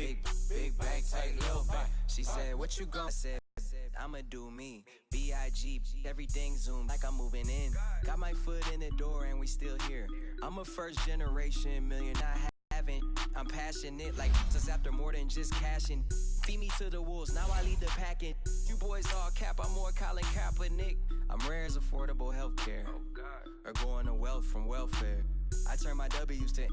Big bang, tight little bang. She said, what you gon' say? I'ma do me. B.I.G. Everything zoom like I'm moving in. Got my foot in the door and we still here. I'm a first generation million, not having. I'm passionate like us after more than just cashing. Feed me to the wolves, now I lead the packing. You boys all cap, I'm more Colin Kaepernick. I'm rare as affordable healthcare, or going to wealth from welfare. I turn my W's to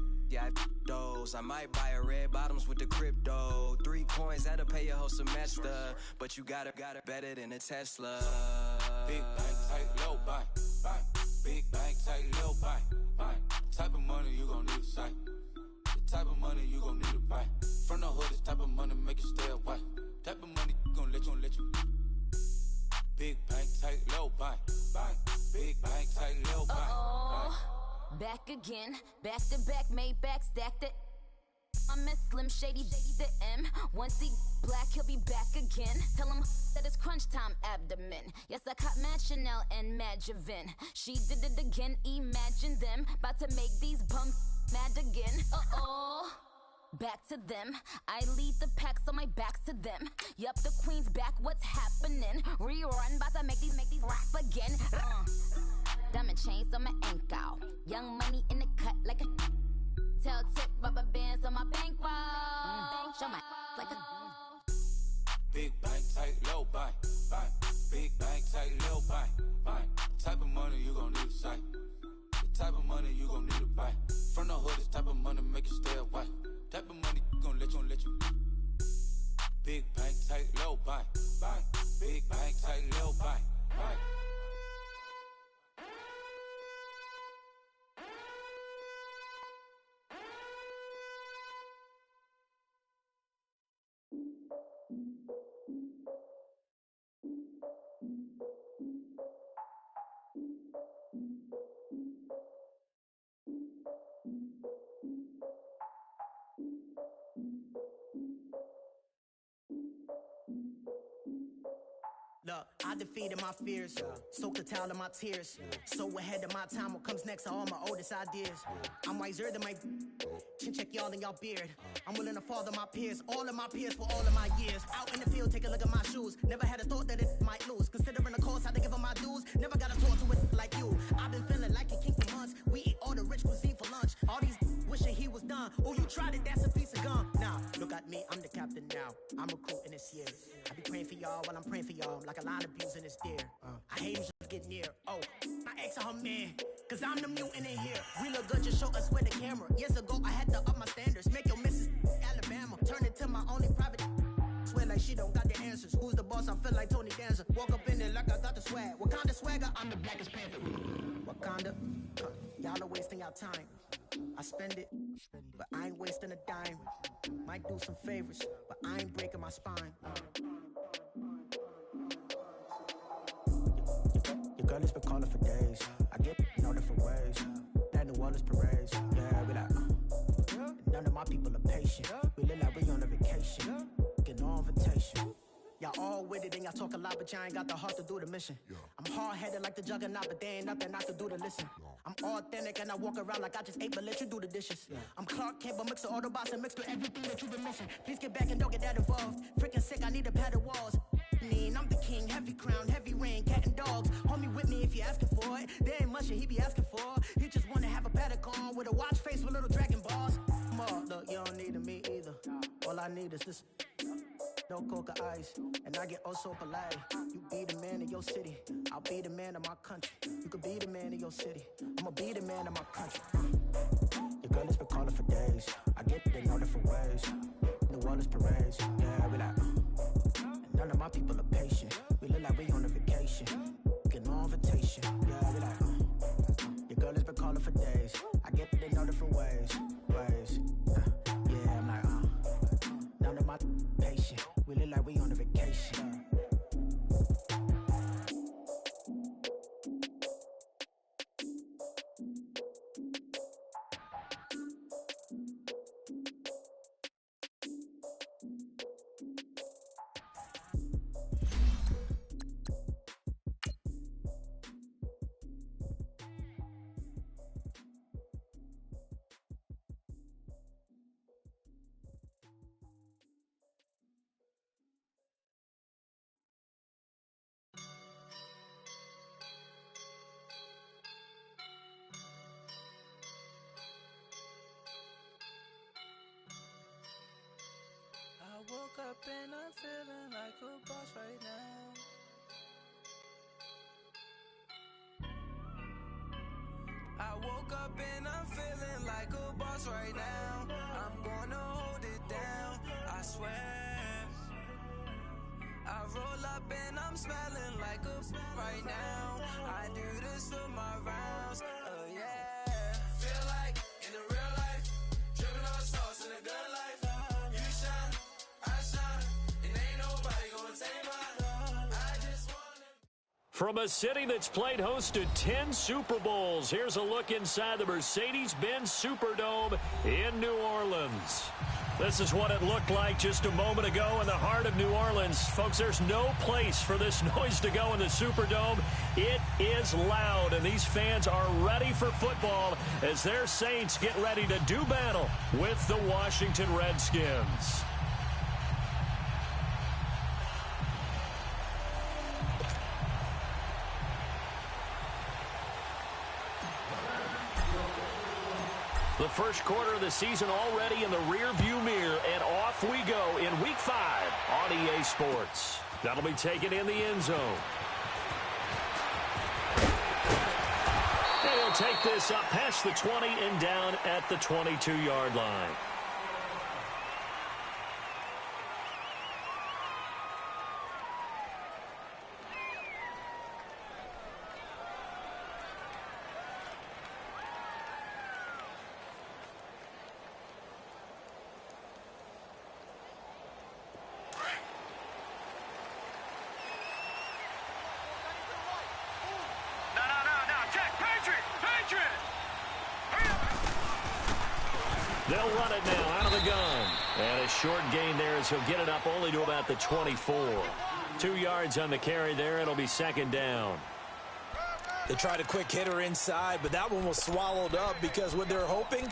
those. I might buy a red bottoms with the crypto. 3 coins, that'll pay your whole semester. But you got it better than a Tesla. Big bang, tight, low buy. Big bang, tight, low buy. Type of money you gon' need to sight. The type of money you gon' need to buy. From the hood, this type of money make you stay away. Type of money gon' let you. Big bang, tight, low buy. Big bang, tight, low buy. Back again, back to back, made back, stacked it. I'm a Slim Shady, the M. Once he black, he'll be back again. Tell him that it's crunch time abdomen. Yes, I caught Mad Chanel and Mad Javin. She did it again, imagine them. About to make these bums mad again. Back to them. I lead the pack, so my back's to them. Yup, the queen's back, what's happening? Rerun, about to make these rap again. Diamond chains on my ankle. Young money in the cut like a tail tip, rubber bands on my bankroll. Show my like a big bang, tight, low buy. Big bang, tight, low buy. Type of money you gon' need to sight. The type of money you gon' need to buy. From the hood, this type of money make you stay away. Type of money gon' let you. Big bang, tight, low buy. Big bang, tight, low buy. Look, I defeated my fears, soaked a towel in my tears. So ahead of my time, what comes next are all my oldest ideas. I'm wiser than my chin check y'all in y'all beard. I'm willing to father my peers, all of my peers for all of my years. Out in the field, take a look at my shoes. Never had a thought that it might lose. Considering the cost, had to give them my dues. Never got a talk to it like you. I've been feeling like a king for months. We eat all the rich cuisine for lunch. All these wishing he was done. Oh, you tried it, that's a piece of gum. Now, look at me, I'm the captain now. I'm recruiting this year. I be praying for y'all while I'm praying for y'all. Like a line of abusing this deer. I hate him just get near. Oh, my ex her man. Cause I'm the mutant in here. We look good, just show us where the camera. Years ago, I had to up my standards. Make your missus Alabama. Turn it to my only private. Swear like she don't got the answers. Who's the boss? I feel like Tony Danza. Walk up in there like I got the swag. Wakanda swagger, I'm the blackest panther. Wakanda, y'all are wasting your time. I spend it, but I ain't wasting a dime. Might do some favors, but I ain't breaking my spine. Your girl has been calling for days. I get no different ways. That New Orleans parades. Yeah, we like, none of my people are patient. We look like we on a vacation. Get no invitation. Y'all all with it and y'all talk a lot, but y'all ain't got the heart to do the mission. I'm hard-headed like the juggernaut, but there ain't nothing I can do to listen. I'm authentic and I walk around like I just ate, but let you do the dishes. I'm Clark Kent, but mix the Autobots and mix with everything that you've been missing. Please get back and don't get that involved. Freaking sick, I need a padded walls. I'm the king, heavy crown, heavy rain, cat and dogs. Homie with me if you're asking for it. There ain't much that he be asking for. He just wanna have a paddock on with a watch face with little dragon balls. Look, you don't need me either. All I need is this. No coca ice, and I get oh so polite. You be the man of your city, I'll be the man of my country. You could be the man of your city, I'ma be the man of my country. Your girl has been calling for days. I get it in all different ways. New Orleans parades, yeah, we like. None of my people are patient. We look like we on a vacation. Get no invitation, yeah, we like. Your girl has been calling for days. I get it in all different ways. Yeah, I'm like, none of my patient. We look like we on a vacation. woke up and I'm feeling like a boss right now. I woke up and I'm feeling like a boss right now. I'm gonna hold it down, I swear. I roll up and I'm smelling like a right now. I do this for my rounds, oh yeah. Feel like in the real life, dripping on sauce in a good life. You shine, I shine, and ain't nobody gonna take mine. I just wanna... From a city that's played host to 10 Super Bowls, here's a look inside the Mercedes-Benz Superdome in New Orleans. This is what it looked like just a moment ago in the heart of New Orleans. Folks, there's no place for this noise to go in the Superdome. It is loud, and these fans are ready for football as their Saints get ready to do battle with the Washington Redskins. The first quarter of the season already in the rear-view mirror, and off we go in Week 5 on EA Sports. That'll be taken in the end zone. And he'll take this up past the 20 and down at the 22-yard line. They'll run it now out of the gun. And a short gain there as he'll get it up only to about the 24. 2 yards on the carry there. It'll be second down. They tried a quick hitter inside, but that one was swallowed up because what they're hoping,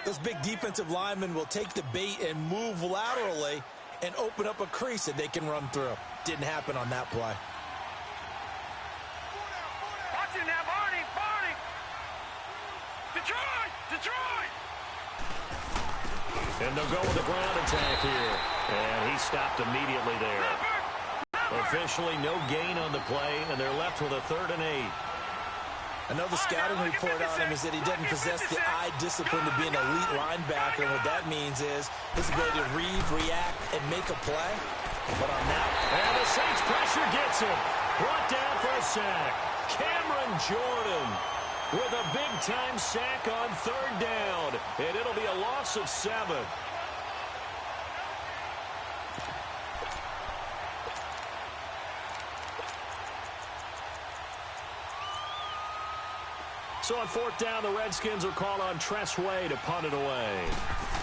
those big defensive linemen will take the bait and move laterally and open up a crease that they can run through. Didn't happen on that play. Watching that, Barney! Detroit! And they'll go with a ground attack here. And he stopped immediately there. Officially no gain on the play, and they're left with a 3rd and 8. I know the scouting report on him is that he doesn't possess the eye discipline to be an elite linebacker, and what that means is his ability to read, react, and make a play. But on that... And the Saints pressure gets him. Brought down for a sack. Cameron Jordan with a big-time sack on 3rd down. And it'll be a loss of 7. So on 4th down, the Redskins will call on Tress Way to punt it away.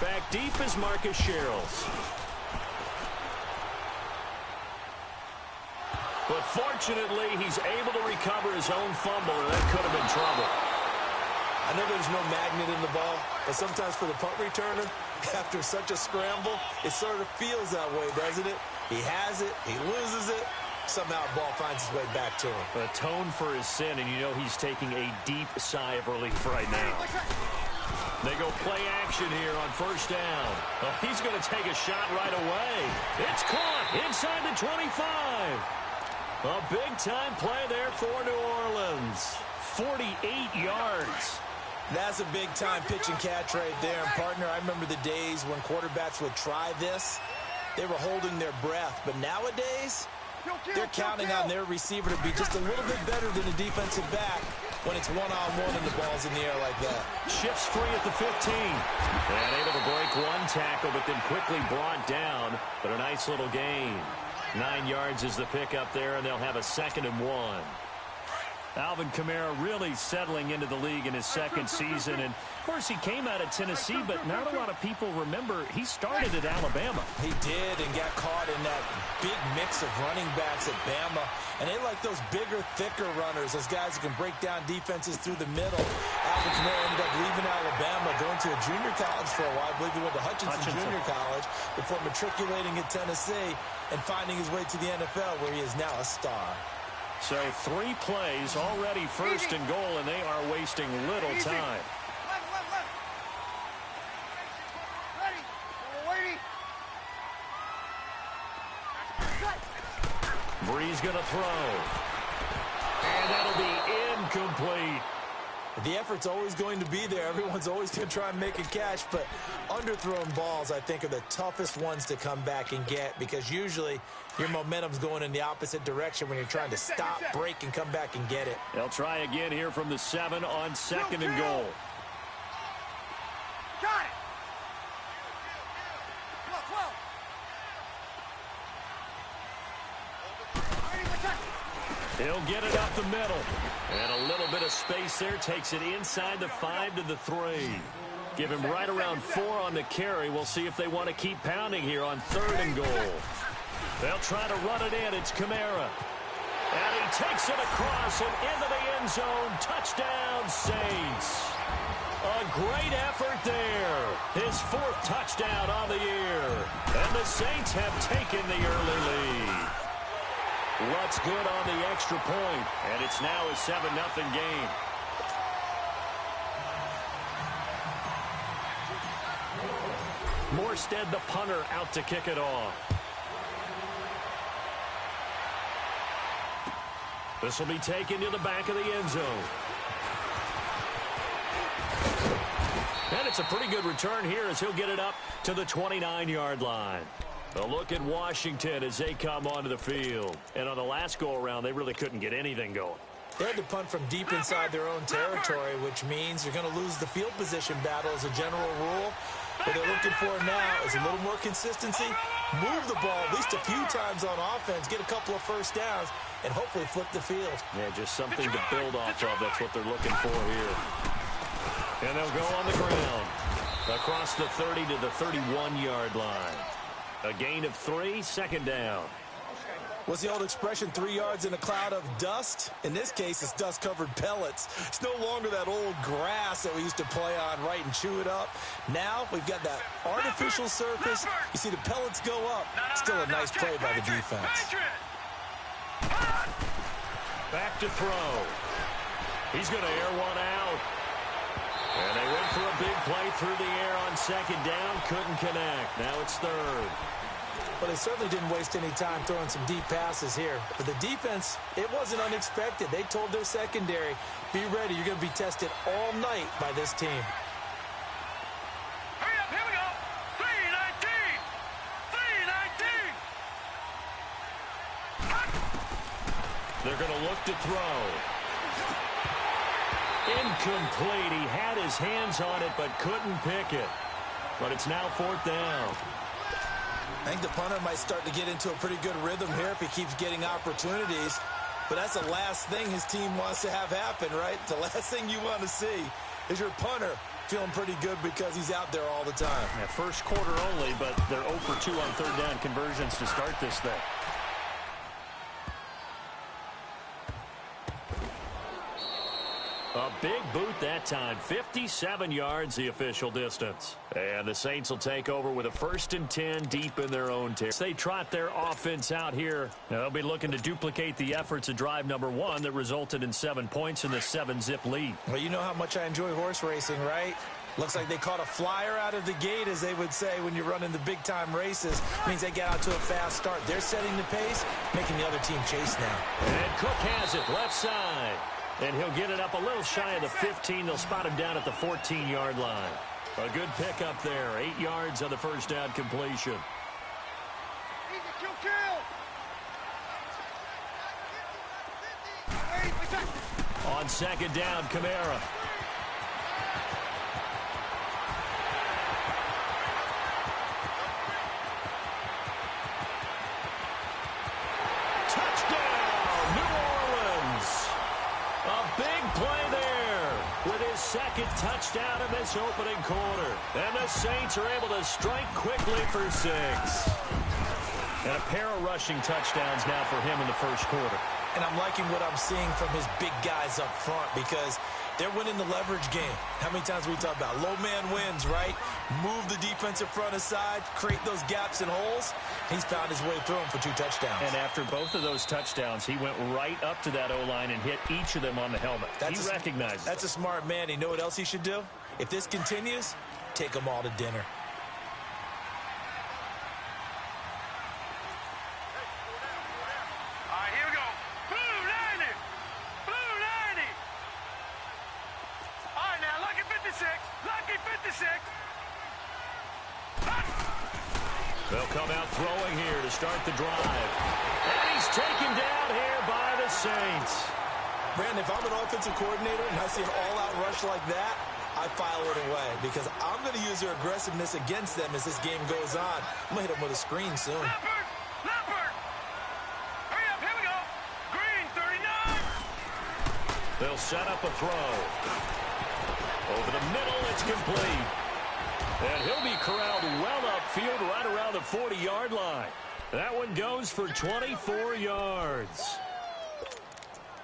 Back deep is Marcus Sherrills. But fortunately, he's able to recover his own fumble, and that could have been trouble. I know there's no magnet in the ball, but sometimes for the punt returner, after such a scramble, it sort of feels that way, doesn't it? He has it, he loses it, somehow the ball finds its way back to him. Atone for his sin, and you know he's taking a deep sigh of relief right now. They go play action here on 1st down. Oh, he's going to take a shot right away. It's caught inside the 25. A big-time play there for New Orleans. 48 yards. That's a big-time pitch and catch right there. And, partner, I remember the days when quarterbacks would try this. They were holding their breath. But nowadays, they're counting on their receiver to be just a little bit better than a defensive back when it's one-on-one and the ball's in the air like that. Shifts free at the 15. And able to break one tackle, but then quickly brought down. But a nice little gain. 9 yards is the pickup there, and they'll have a 2nd and 1. Alvin Kamara really settling into the league in his 2nd season. And, of course, he came out of Tennessee, but not a lot of people remember he started at Alabama. He did and got caught in that big mix of running backs at Bama. And they like those bigger, thicker runners, those guys who can break down defenses through the middle. Alvin Kamara ended up leaving Alabama, going to a junior college for a while. I believe he went to Hutchinson Junior College before matriculating at Tennessee and finding his way to the NFL, where he is now a star. So 3 plays already 1st and goal, and they are wasting little time. Bree's going to throw. And that'll be incomplete. The effort's always going to be there. Everyone's always going to try and make a catch, but underthrown balls, I think, are the toughest ones to come back and get because usually your momentum's going in the opposite direction when you're trying to stop, break, and come back and get it. They'll try again here from the 7 on 2nd and goal. Got it. He'll get it up the middle. And a little bit of space there. Takes it inside the 5 to the 3. Give him right around 4 on the carry. We'll see if they want to keep pounding here on 3rd and goal. They'll try to run it in. It's Kamara. And he takes it across and into the end zone. Touchdown, Saints. A great effort there. His 4th touchdown on the year. And the Saints have taken the early lead. What's good on the extra point, and it's now a 7-0 game. Morstead, the punter, out to kick it off. This will be taken to the back of the end zone. And it's a pretty good return here as he'll get it up to the 29-yard line. A look at Washington as they come onto the field. And on the last go-around, they really couldn't get anything going. They had to punt from deep inside their own territory, which means you're going to lose the field position battle as a general rule. What they're looking for now is a little more consistency, move the ball at least a few times on offense, get a couple of first downs, and hopefully flip the field. Yeah, just something to build off of. That's what they're looking for here. And they'll go on the ground across the 30 to the 31-yard line. A gain of 3, 2nd down. What's the old expression, 3 yards in a cloud of dust? In this case, it's dust-covered pellets. It's no longer that old grass that we used to play on, right, and chew it up. Now we've got that artificial surface. You see the pellets go up. Still a nice play by the defense. Back to throw. He's going to air one out. And they went for a big play through the air on 2nd down. Couldn't connect. Now it's 3rd. But they certainly didn't waste any time throwing some deep passes here. For the defense, it wasn't unexpected. They told their secondary, be ready. You're going to be tested all night by this team. Hurry up, here we go. 3-19. They're going to look to throw. Incomplete. He had his hands on it but couldn't pick it. But it's now 4th down. I think the punter might start to get into a pretty good rhythm here if he keeps getting opportunities. But that's the last thing his team wants to have happen, right? The last thing you want to see is your punter feeling pretty good because he's out there all the time. Yeah, first quarter only, but they're 0 for 2 on 3rd down conversions to start this thing. A big boot that time. 57 yards the official distance. And the Saints will take over with a 1st and 10 deep in their own territory. They trot their offense out here. Now they'll be looking to duplicate the efforts of drive number 1 that resulted in 7 points in the 7-zip lead. Well, you know how much I enjoy horse racing, right? Looks like they caught a flyer out of the gate, as they would say when you're running the big-time races. Means they get out to a fast start. They're setting the pace, making the other team chase now. And Cook has it left side. And he'll get it up a little shy of the 15. They'll spot him down at the 14-yard line. A good pickup there. 8 yards on the first down completion. On 2nd down, Kamara. Touchdown, New Orleans. A big play there with his 2nd touchdown in this opening quarter. And the Saints are able to strike quickly for 6. And a pair of rushing touchdowns now for him in the first quarter. And I'm liking what I'm seeing from his big guys up front because they're winning the leverage game. How many times we talk about low man wins, right? Move the defensive front aside, create those gaps and holes. He's found his way through them for 2 touchdowns. And after both of those touchdowns, he went right up to that O-line and hit each of them on the helmet. He recognizes That's a smart man. You know what else he should do? If this continues, take them all to dinner. All They'll come out throwing here to start the drive. And he's taken down here by the Saints. Brandon, if I'm an offensive coordinator and I see an all-out rush like that, I file it away because I'm going to use their aggressiveness against them as this game goes on. I'm going to hit them with a screen soon. Leopard! Hurry up, here we go! Green, 39! They'll set up a throw. Over the middle, it's complete. And he'll be corralled well upfield right around the 40-yard line. That one goes for 24 yards.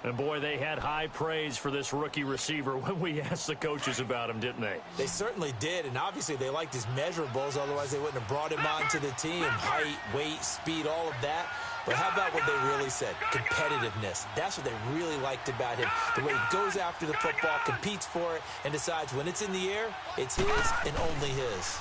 And, boy, they had high praise for this rookie receiver when we asked the coaches about him, didn't they? They certainly did, and obviously they liked his measurables. Otherwise, they wouldn't have brought him onto the team. Height, weight, speed, all of that. But how about what they really said? Competitiveness. That's what they really liked about him. The way he goes after the football, competes for it, and decides when it's in the air, it's his and only his.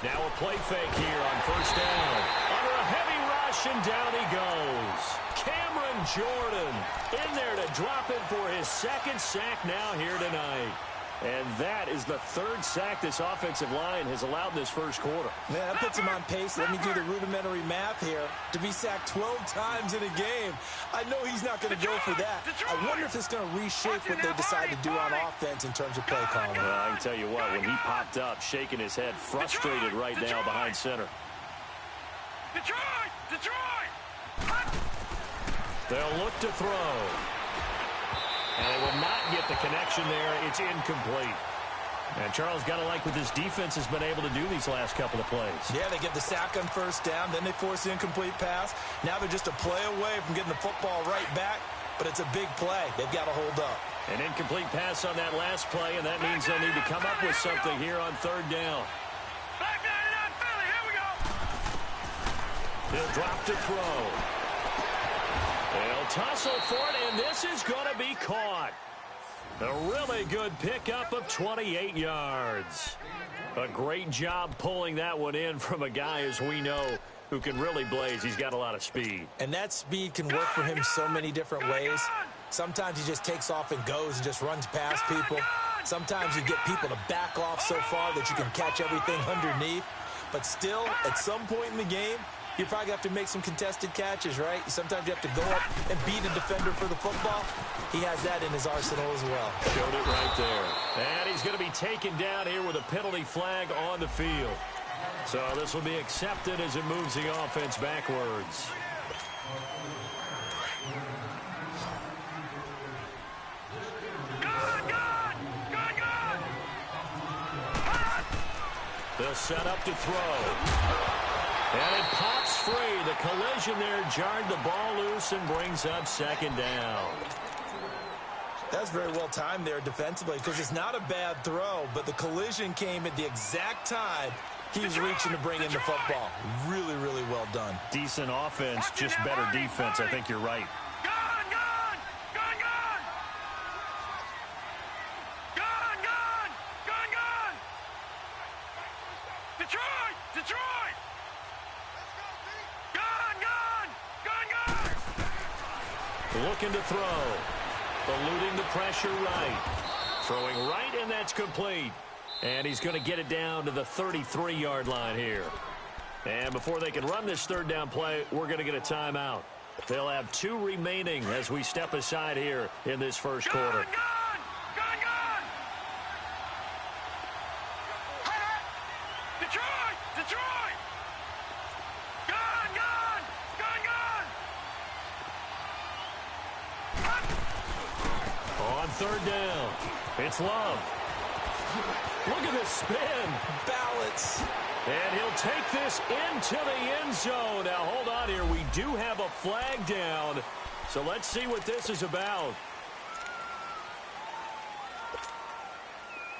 Now a play fake here on first down. Under a heavy rush, and down he goes. Cameron Jordan in there to drop it for his second sack now here tonight. And that is the third sack this offensive line has allowed in this first quarter. Man, that puts him on pace. Let me do the rudimentary math here. To be sacked 12 times in a game, I know he's not going to go for that. I wonder if it's going to reshape what they decide to do on offense in terms of play calling. Well, I can tell you what, when he popped up, shaking his head, frustrated right now behind center. Detroit! Detroit! They'll look to throw. And they will not get the connection there. It's incomplete. And Charles got to like what this defense has been able to do these last couple of plays. Yeah, they get the sack on first down, then they force the incomplete pass. Now they're just a play away from getting the football right back, but it's a big play. They've got to hold up. An incomplete pass on that last play, and that means they'll need to come up with something here on third down. Back 99 Philly, here we go! He'll drop to throw. They'll tussle for it, and this is going to be caught. A really good pickup of 28 yards. A great job pulling that one in from a guy, as we know, who can really blaze. He's got a lot of speed. And that speed can work for him so many different ways. Sometimes he just takes off and goes and just runs past people. Sometimes you get people to back off so far that you can catch everything underneath. But still, at some point in the game, you probably have to make some contested catches, right? Sometimes you have to go up and beat a defender for the football. He has that in his arsenal as well. Showed it right there. And he's going to be taken down here with a penalty flag on the field. So this will be accepted as it moves the offense backwards. They'll set up to throw. And it pops free. The collision there jarred the ball loose and brings up second down. That's very well timed there defensively because it's not a bad throw, but the collision came at the exact time he was reaching to bring in the football. Really, really well done. Decent offense, just better defense. I think you're right. Looking to throw. Eluding the pressure right. Throwing right, and that's complete. And he's going to get it down to the 33-yard line here. And before they can run this third down play, we're going to get a timeout. They'll have 2 remaining as we step aside here in this first quarter. Third down. It's Love. Look at this spin. Balance. And he'll take this into the end zone. Now, hold on here. We do have a flag down. So let's see what this is about.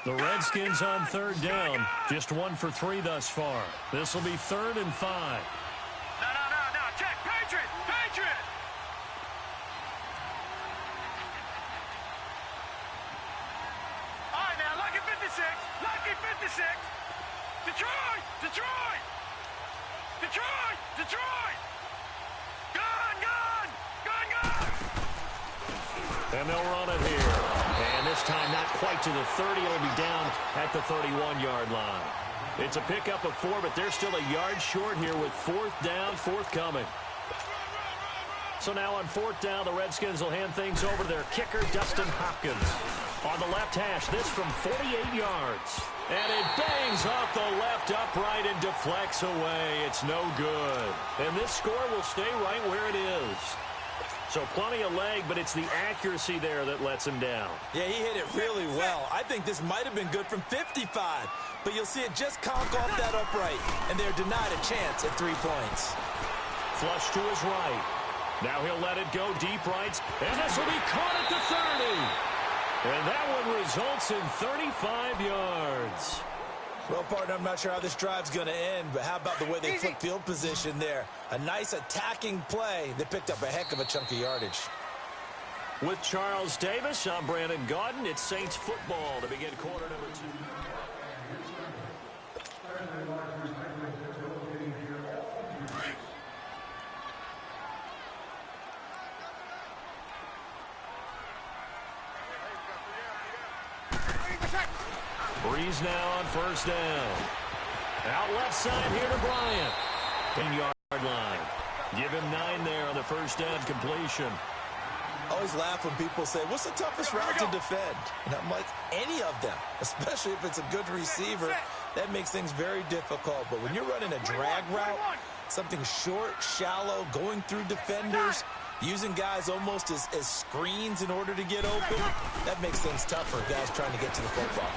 The Redskins on third down. Just 1 for 3 thus far. This will be 3rd and 5. No. Check. Patriot. Lucky 56. Detroit. Gun. And they'll run it here. And this time not quite to the 30. It'll be down at the 31-yard line. It's a pickup of 4, but they're still a yard short here with 4th down, forthcoming. So now on 4th down, the Redskins will hand things over to their kicker, Dustin Hopkins. On the left hash, this from 48 yards. And it bangs off the left upright and deflects away. It's no good. And this score will stay right where it is. So plenty of leg, but it's the accuracy there that lets him down. Yeah, he hit it really well. I think this might have been good from 55. But you'll see it just conk off that upright. And they're denied a chance at 3 points. Flush to his right. Now he'll let it go deep right. And this will be caught at the 30. And that one results in 35 yards. Well, partner, I'm not sure how this drive's going to end, but how about the way they flip field position there? A nice attacking play. They picked up a heck of a chunk of yardage. With Charles Davis, I'm Brandon Gaudin. It's Saints football to begin quarter number 2. Breeze now on 1st down. Out left side here to Bryant. 10-yard line. Give him 9 there on the 1st down completion. I always laugh when people say, what's the toughest route to defend? And I'm like, any of them, especially if it's a good receiver. That makes things very difficult. But when you're running a drag route, something short, shallow, going through defenders, using guys almost as screens in order to get open, that makes things tougher, guys trying to get to the football.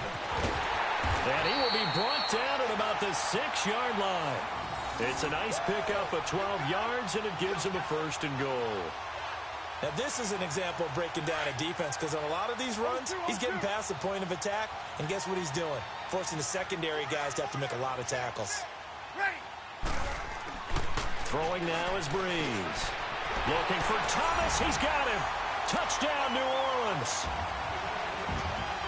And he will be brought down at about the 6-yard line. It's a nice pickup of 12 yards, and it gives him a 1st and goal. Now, this is an example of breaking down a defense, because on a lot of these runs, he's getting past the point of attack, and guess what he's doing? Forcing the secondary guys to have to make a lot of tackles. Throwing now is Breeze. Looking for Thomas. He's got him. Touchdown, New Orleans.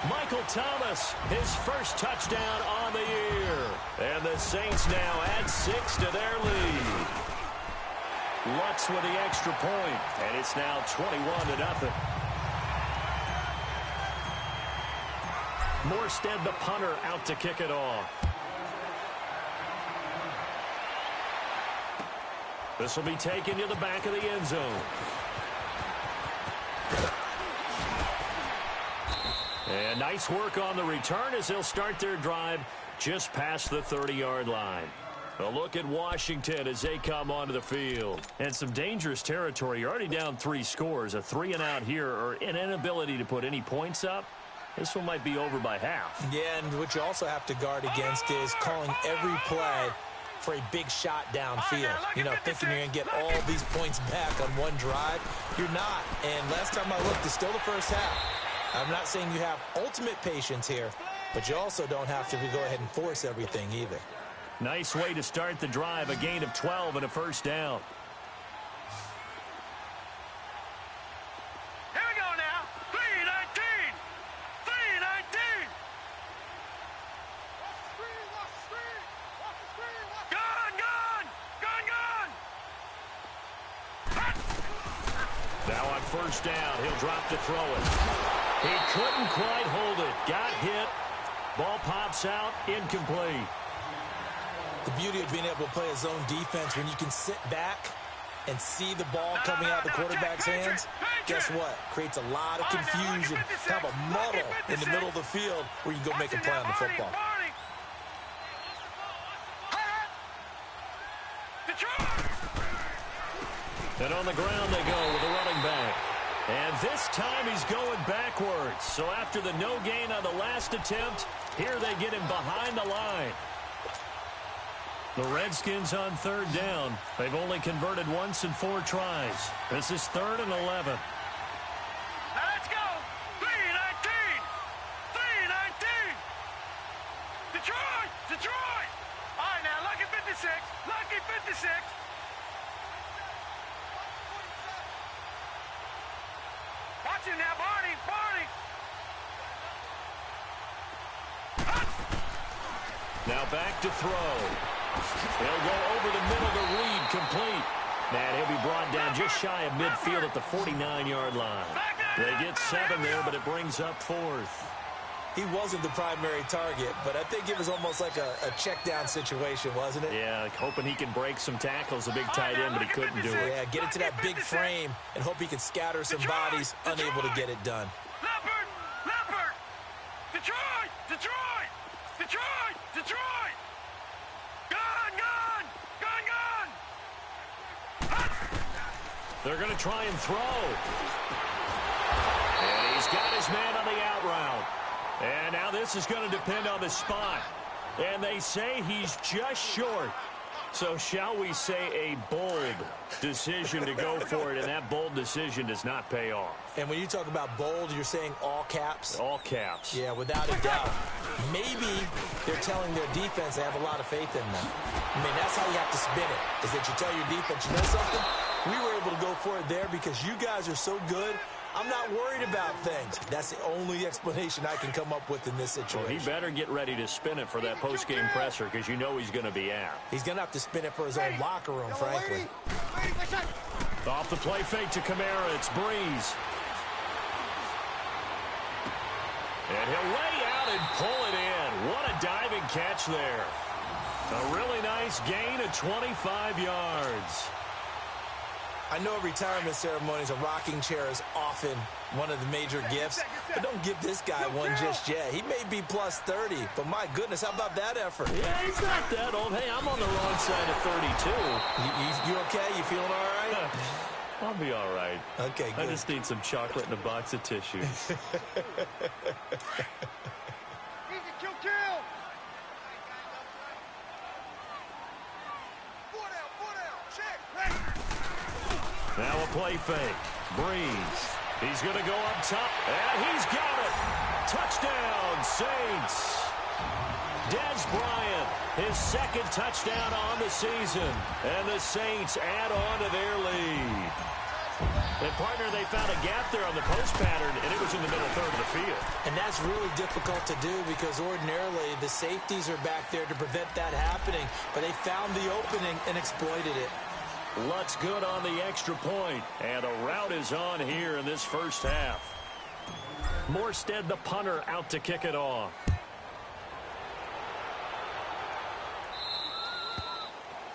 Michael Thomas, his first touchdown on the year. And the Saints now add 6 to their lead. Lutz with the extra point, and it's now 21-0. Morstead, the punter, out to kick it off. This will be taken to the back of the end zone. And nice work on the return as they'll start their drive just past the 30-yard line. A look at Washington as they come onto the field. And some dangerous territory. You're already down 3 scores. A 3-and-out here, or an inability to put any points up. This one might be over by half. Yeah, and what you also have to guard against is calling every play for a big shot downfield. You know, thinking you're going to get all these points back on one drive. You're not. And last time I looked, it's still the first half. I'm not saying you have ultimate patience here, but you also don't have to go ahead and force everything either. Nice way to start the drive. A gain of 12 and a 1st down. Here we go now. 3-19. 3-19. Gone, gone. Gone, gone. Now on 1st down, he'll drop to throw it. He couldn't quite hold it. Got hit. Ball pops out. Incomplete. The beauty of being able to play a zone defense when you can sit back and see the ball coming out of the quarterback's hands, guess what? Creates a lot of confusion, kind of a muddle in the middle of the field where you can go make a play on the football. And on the ground they go with a running back. And this time he's going backwards. So after the no gain on the last attempt, here they get him behind the line. The Redskins on 3rd down. They've only converted once in 4 tries. This is 3rd and 11. Now let's go. 3-19. 3-19. Detroit. Detroit. All right, now, lucky 56. Lucky 56. Watch it now, Barney. Barney. Now back to throw. He'll go over the middle to Reed, complete. And he'll be brought down just shy of midfield at the 49-yard line. They get 7 there, but it brings up 4th. he wasn't the primary target, but I think it was almost like a check-down situation, wasn't it? Yeah, like hoping he can break some tackles, a big tight end, but he couldn't do it. Yeah, get it to that big frame and hope he can scatter some bodies, unable to get it done. Leopard! Leopard! Detroit! Detroit! Detroit! Detroit! Gun! Gun! Gun! Gun! They're going to try and throw. And he's got his man on the out route. And now this is going to depend on the spot. And they say he's just short. So shall we say a bold decision to go for it, and that bold decision does not pay off. And when you talk about bold, you're saying all caps? All caps. Yeah, without a doubt. Maybe they're telling their defense they have a lot of faith in them. I mean, that's how you have to spin it, is that you tell your defense, you know something? We were able to go for it there because you guys are so good. I'm not worried about things. That's the only explanation I can come up with in this situation. Well, he better get ready to spin it for that post-game presser because you know he's going to be out. He's going to have to spin it for his own locker room, frankly. Off the play fake to Kamara, it's Breeze. And he'll lay out and pull it in. What a diving catch there. A really nice gain of 25 yards. I know at retirement ceremonies, a rocking chair is often one of the major gifts, but don't give this guy one just yet. He may be plus 30, but my goodness, how about that effort? Yeah, he's not that old. Hey, I'm on the wrong side of 32. You okay? You feeling all right? I'll be all right. Okay, good. I just need some chocolate and a box of tissues. Easy, kill, kill! Foot out, check, hey! Now a play fake. Breeze. He's going to go up top, and he's got it. Touchdown, Saints. Dez Bryant, his second touchdown on the season, and the Saints add on to their lead. And, partner, they found a gap there on the post pattern, and it was in the middle third of the field. And that's really difficult to do because ordinarily the safeties are back there to prevent that happening, but they found the opening and exploited it. Lutz good on the extra point, and a rout is on here in this first half. Morstead, the punter, out to kick it off.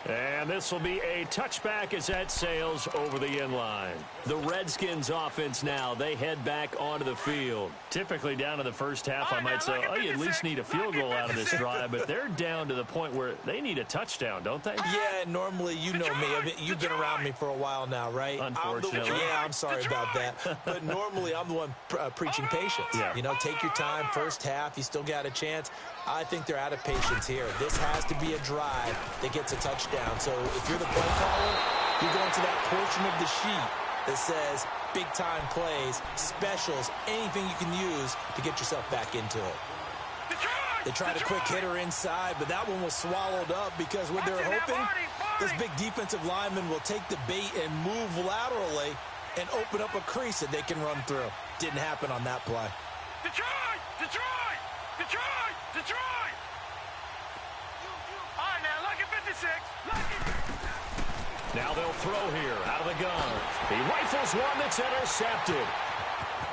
And this will be a touchback as that sails over the end line. The Redskins offense now, they head back onto the field. Typically down to the first half, I might say, oh, you at least need a field goal out of this drive, but they're down to the point where they need a touchdown, don't they? Yeah, normally, you know me. I mean, you've been around me for a while now, right? Unfortunately. I'm sorry about that. But normally, I'm the one preaching patience. Yeah. You know, take your time, first half, you still got a chance. I think they're out of patience here. This has to be a drive that gets a touchdown. So if you're the play caller, you're going to that portion of the sheet that says big-time plays, specials, anything you can use to get yourself back into it. They tried a quick hitter inside, but that one was swallowed up because what they're hoping, this big defensive lineman will take the bait and move laterally and open up a crease that they can run through. Didn't happen on that play. Detroit! Detroit! Detroit! Detroit! All right, now, lucky 56. Lucky. Now they'll throw here out of the gun. He rifles one that's intercepted.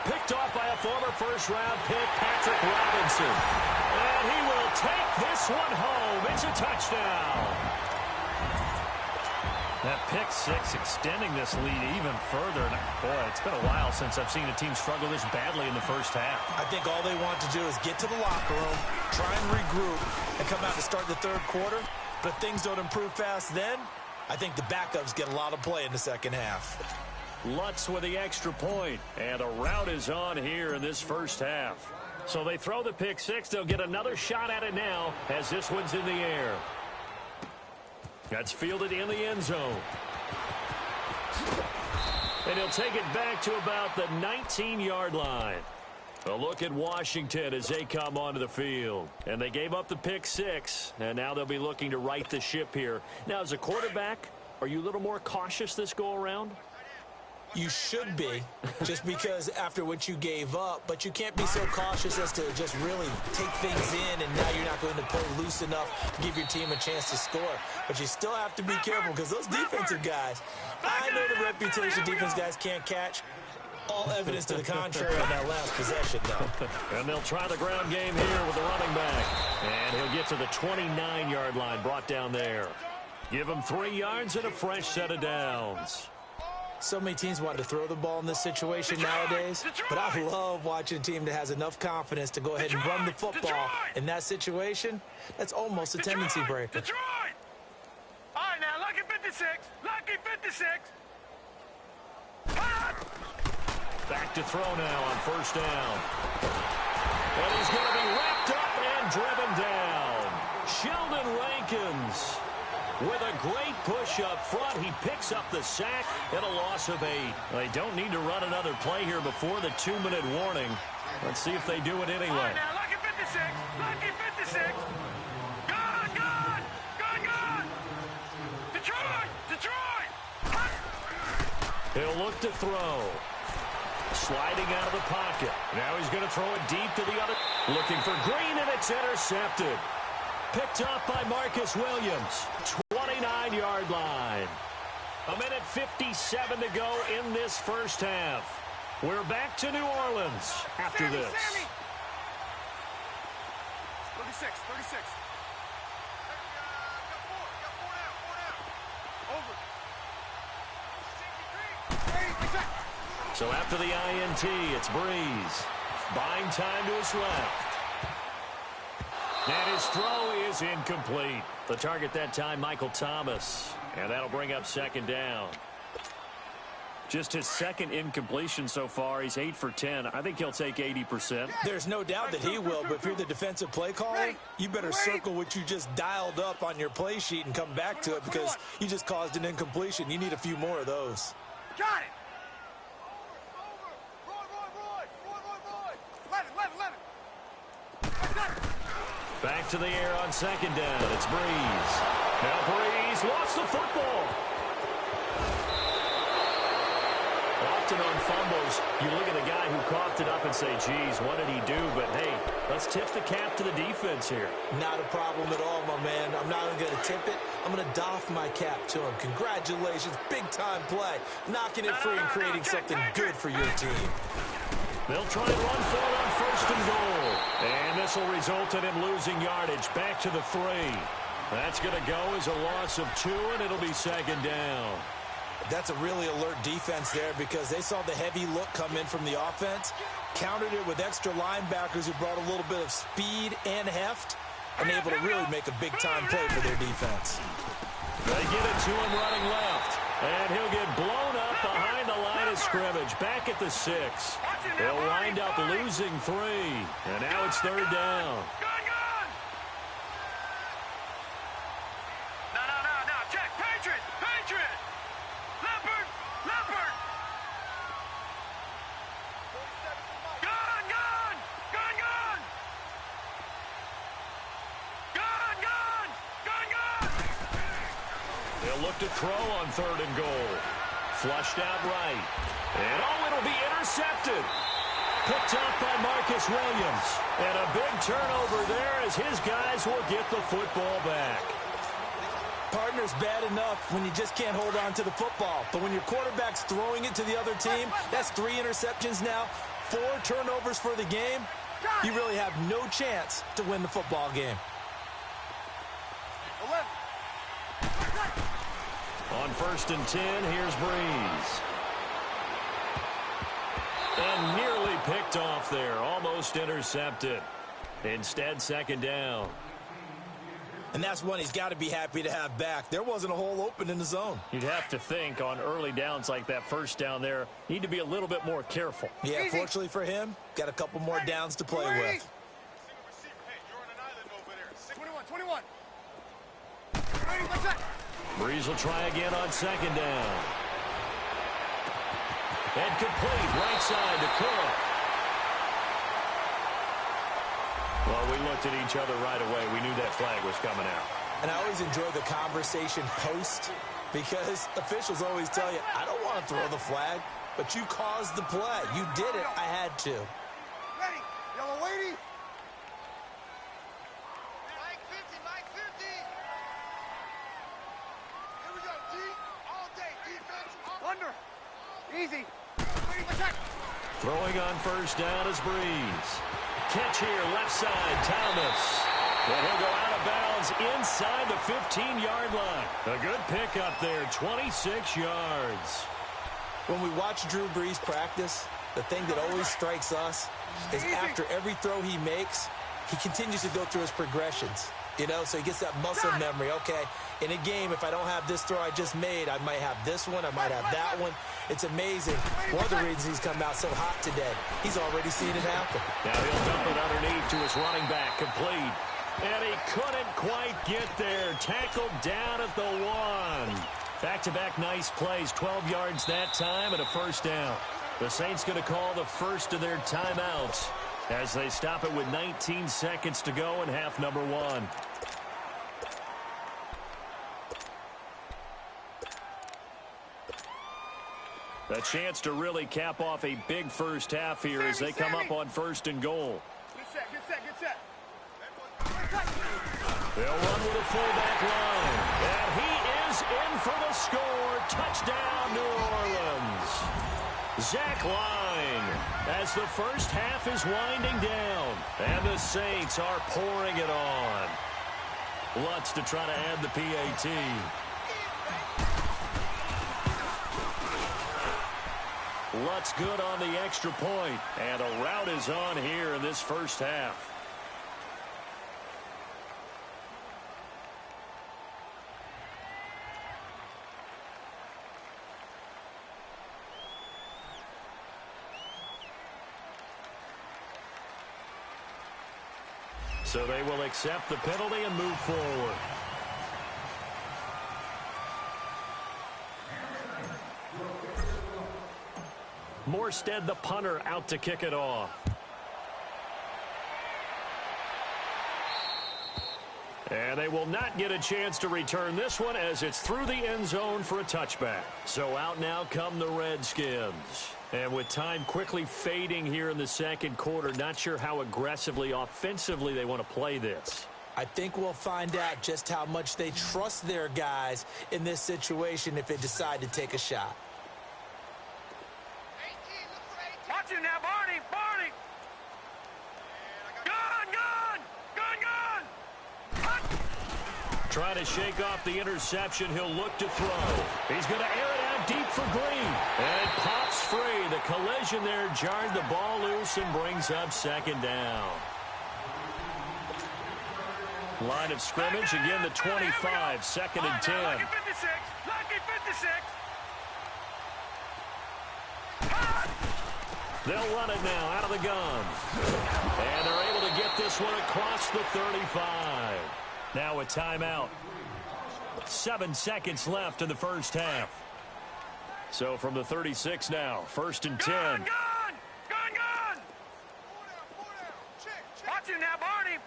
Picked off by a former first-round pick, Patrick Robinson. And he will take this one home. It's a touchdown. That pick six extending this lead even further. And boy, it's been a while since I've seen a team struggle this badly in the first half. I think all they want to do is get to the locker room, try and regroup, and come out to start the third quarter. But if things don't improve fast then, I think the backups get a lot of play in the second half. Lutz with the extra point, and a rout is on here in this first half. So they throw the pick six. They'll get another shot at it now as this one's in the air. That's fielded in the end zone. And he'll take it back to about the 19-yard line. A look at Washington as they come onto the field. And they gave up the pick six, and now they'll be looking to right the ship here. Now, as a quarterback, are you a little more cautious this go-around? You should be, just because after what you gave up, but you can't be so cautious as to just really take things in, and now you're not going to play loose enough to give your team a chance to score. But you still have to be careful because those defensive guys, I know the reputation defense guys can't catch. All evidence to the contrary on that last possession, though. And they'll try the ground game here with the running back. And he'll get to the 29-yard line, brought down there. Give him 3 yards and a fresh set of downs. So many teams want to throw the ball in this situation nowadays, but I love watching a team that has enough confidence to go ahead and run the football. In that situation, that's almost a tendency breaker. Detroit! All right, now, lucky 56. Lucky 56. Back to throw now on first down. And he's going to be wrapped up and driven down. Sheldon Rankins with a great push up front. He picks up the sack and a loss of 8. They don't need to run another play here before the 2-minute warning. Let's see if they do it anyway. All right, now, lucky 56. Lucky 56. Gone, gone. Gone, gone. Detroit! Detroit! He'll look to throw. Sliding out of the pocket. Now he's going to throw it deep to the other. Looking for Green, and it's intercepted. Picked up by Marcus Williams. 29-yard line. 1:57 to go in this first half. We're back to New Orleans after this. 36, 36. So after the INT, it's Breeze. Buying time to his left. And his throw is incomplete. The target that time, Michael Thomas. And that'll bring up second down. Just his second incompletion so far. He's 8 for 10. I think he'll take 80%. There's no doubt that he will, but if you're the defensive play caller, you better circle what you just dialed up on your play sheet and come back to it because you just caused an incompletion. You need a few more of those. Got it. 11. Back to the air on second down. It's Breeze. Now Breeze lost the football. Often on fumbles, you look at the guy who coughed it up and say, geez, what did he do? But, hey, let's tip the cap to the defense here. Not a problem at all, my man. I'm not even going to tip it. I'm going to doff my cap to him. Congratulations. Big-time play. Knocking it free and creating something good for your team. They'll try and run for it on first and goal. And this will result in him losing yardage. Back to the 3. That's going to go as a loss of 2, and it'll be second down. That's a really alert defense there because they saw the heavy look come in from the offense, countered it with extra linebackers who brought a little bit of speed and heft, and able to really make a big-time play for their defense. They get it to him running left, and he'll get blown up behind the line of scrimmage, back at the 6. They'll wind up losing 3, and now it's third down. No, check, Patriot! Leopard! Gone! They'll look to throw on third and goal. Flushed out right. And, it'll be intercepted. Picked up by Marcus Williams. And a big turnover there as his guys will get the football back. Partner's bad enough when you just can't hold on to the football. But when your quarterback's throwing it to the other team, that's 3 interceptions now, 4 turnovers for the game. You really have no chance to win the football game. 11. On first and 10, here's Breeze. And nearly picked off there, almost intercepted. Instead, second down. And that's one he's got to be happy to have back. There wasn't a hole open in the zone. You'd have to think on early downs like that first down there, need to be a little bit more careful. Yeah, fortunately for him, got a couple more downs to play with. 21. Breeze will try again on second down. And complete right side to Cook. Well, we looked at each other right away. We knew that flag was coming out. And I always enjoy the conversation post because officials always tell you, I don't want to throw the flag, but you caused the play. You did it. I had to. Ready. Yellow lady. Mike 50. Here we go, D. All day defense. Under. Easy. Throwing on first down is Breeze. Catch here, left side, Thomas. And he'll go out of bounds inside the 15-yard line. A good pickup there, 26 yards. When we watch Drew Brees practice, the thing that always strikes us is after every throw he makes, he continues to go through his progressions. You know, so he gets that muscle memory. Okay, in a game, if I don't have this throw I just made, I might have this one, I might have that one. It's amazing. One of the reasons he's come out so hot today, he's already seen it happen. Now he'll dump it underneath to his running back, complete. And he couldn't quite get there. Tackled down at the 1. Back-to-back nice plays, 12 yards that time and a first down. The Saints going to call the first of their timeouts as they stop it with 19 seconds to go in half number 1. A chance to really cap off a big first half here as they come up on first and goal. Good set. They'll run with a fullback line. And he is in for the score. Touchdown, New Orleans. Zach Line as the first half is winding down. And the Saints are pouring it on. Lutz to try to add the PAT. Lutz good on the extra point. And a rout is on here in this first half. So they will accept the penalty and move forward. Morstead, the punter, out to kick it off. And they will not get a chance to return this one as it's through the end zone for a touchback. So out now come the Redskins. And with time quickly fading here in the second quarter, not sure how aggressively, offensively they want to play this. I think we'll find out just how much they trust their guys in this situation if they decide to take a shot. Watch it now, Barney! Gun! Trying to shake off the interception. He'll look to throw. He's going to air it out deep for Green. And it pops free. The collision there jarred the ball loose and brings up second down. Line of scrimmage, again the 25, second and 10. Lucky 56. They'll run it now out of the gun. And they're able to get this one across the 35. Now a timeout. 7 seconds left in the first half. So from the 36 now, first and 10. Gun! Watch it now, Barney!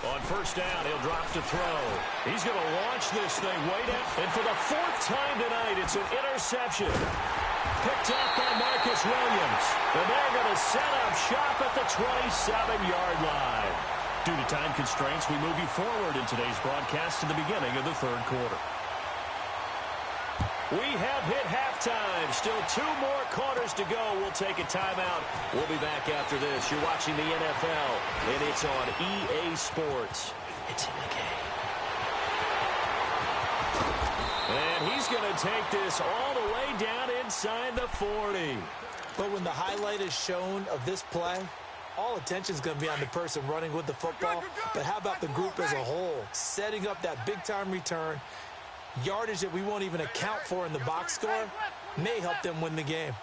On first down, he'll drop to throw. He's going to launch this thing way down. And for the 4th time tonight, it's an interception. Picked up by Marcus Williams. And they're going to set up shop at the 27-yard line. Due to time constraints, we move you forward in today's broadcast to the beginning of the third quarter. We have hit halftime. Still 2 more quarters to go. We'll take a timeout. We'll be back after this. You're watching the NFL, and it's on EA Sports. It's in the game. And he's going to take this all the way down inside the 40. But when the highlight is shown of this play, all attention is going to be on the person running with the football. But how about the group as a whole? Setting up that big-time return. Yardage that we won't even account for in the box score may help them win the game.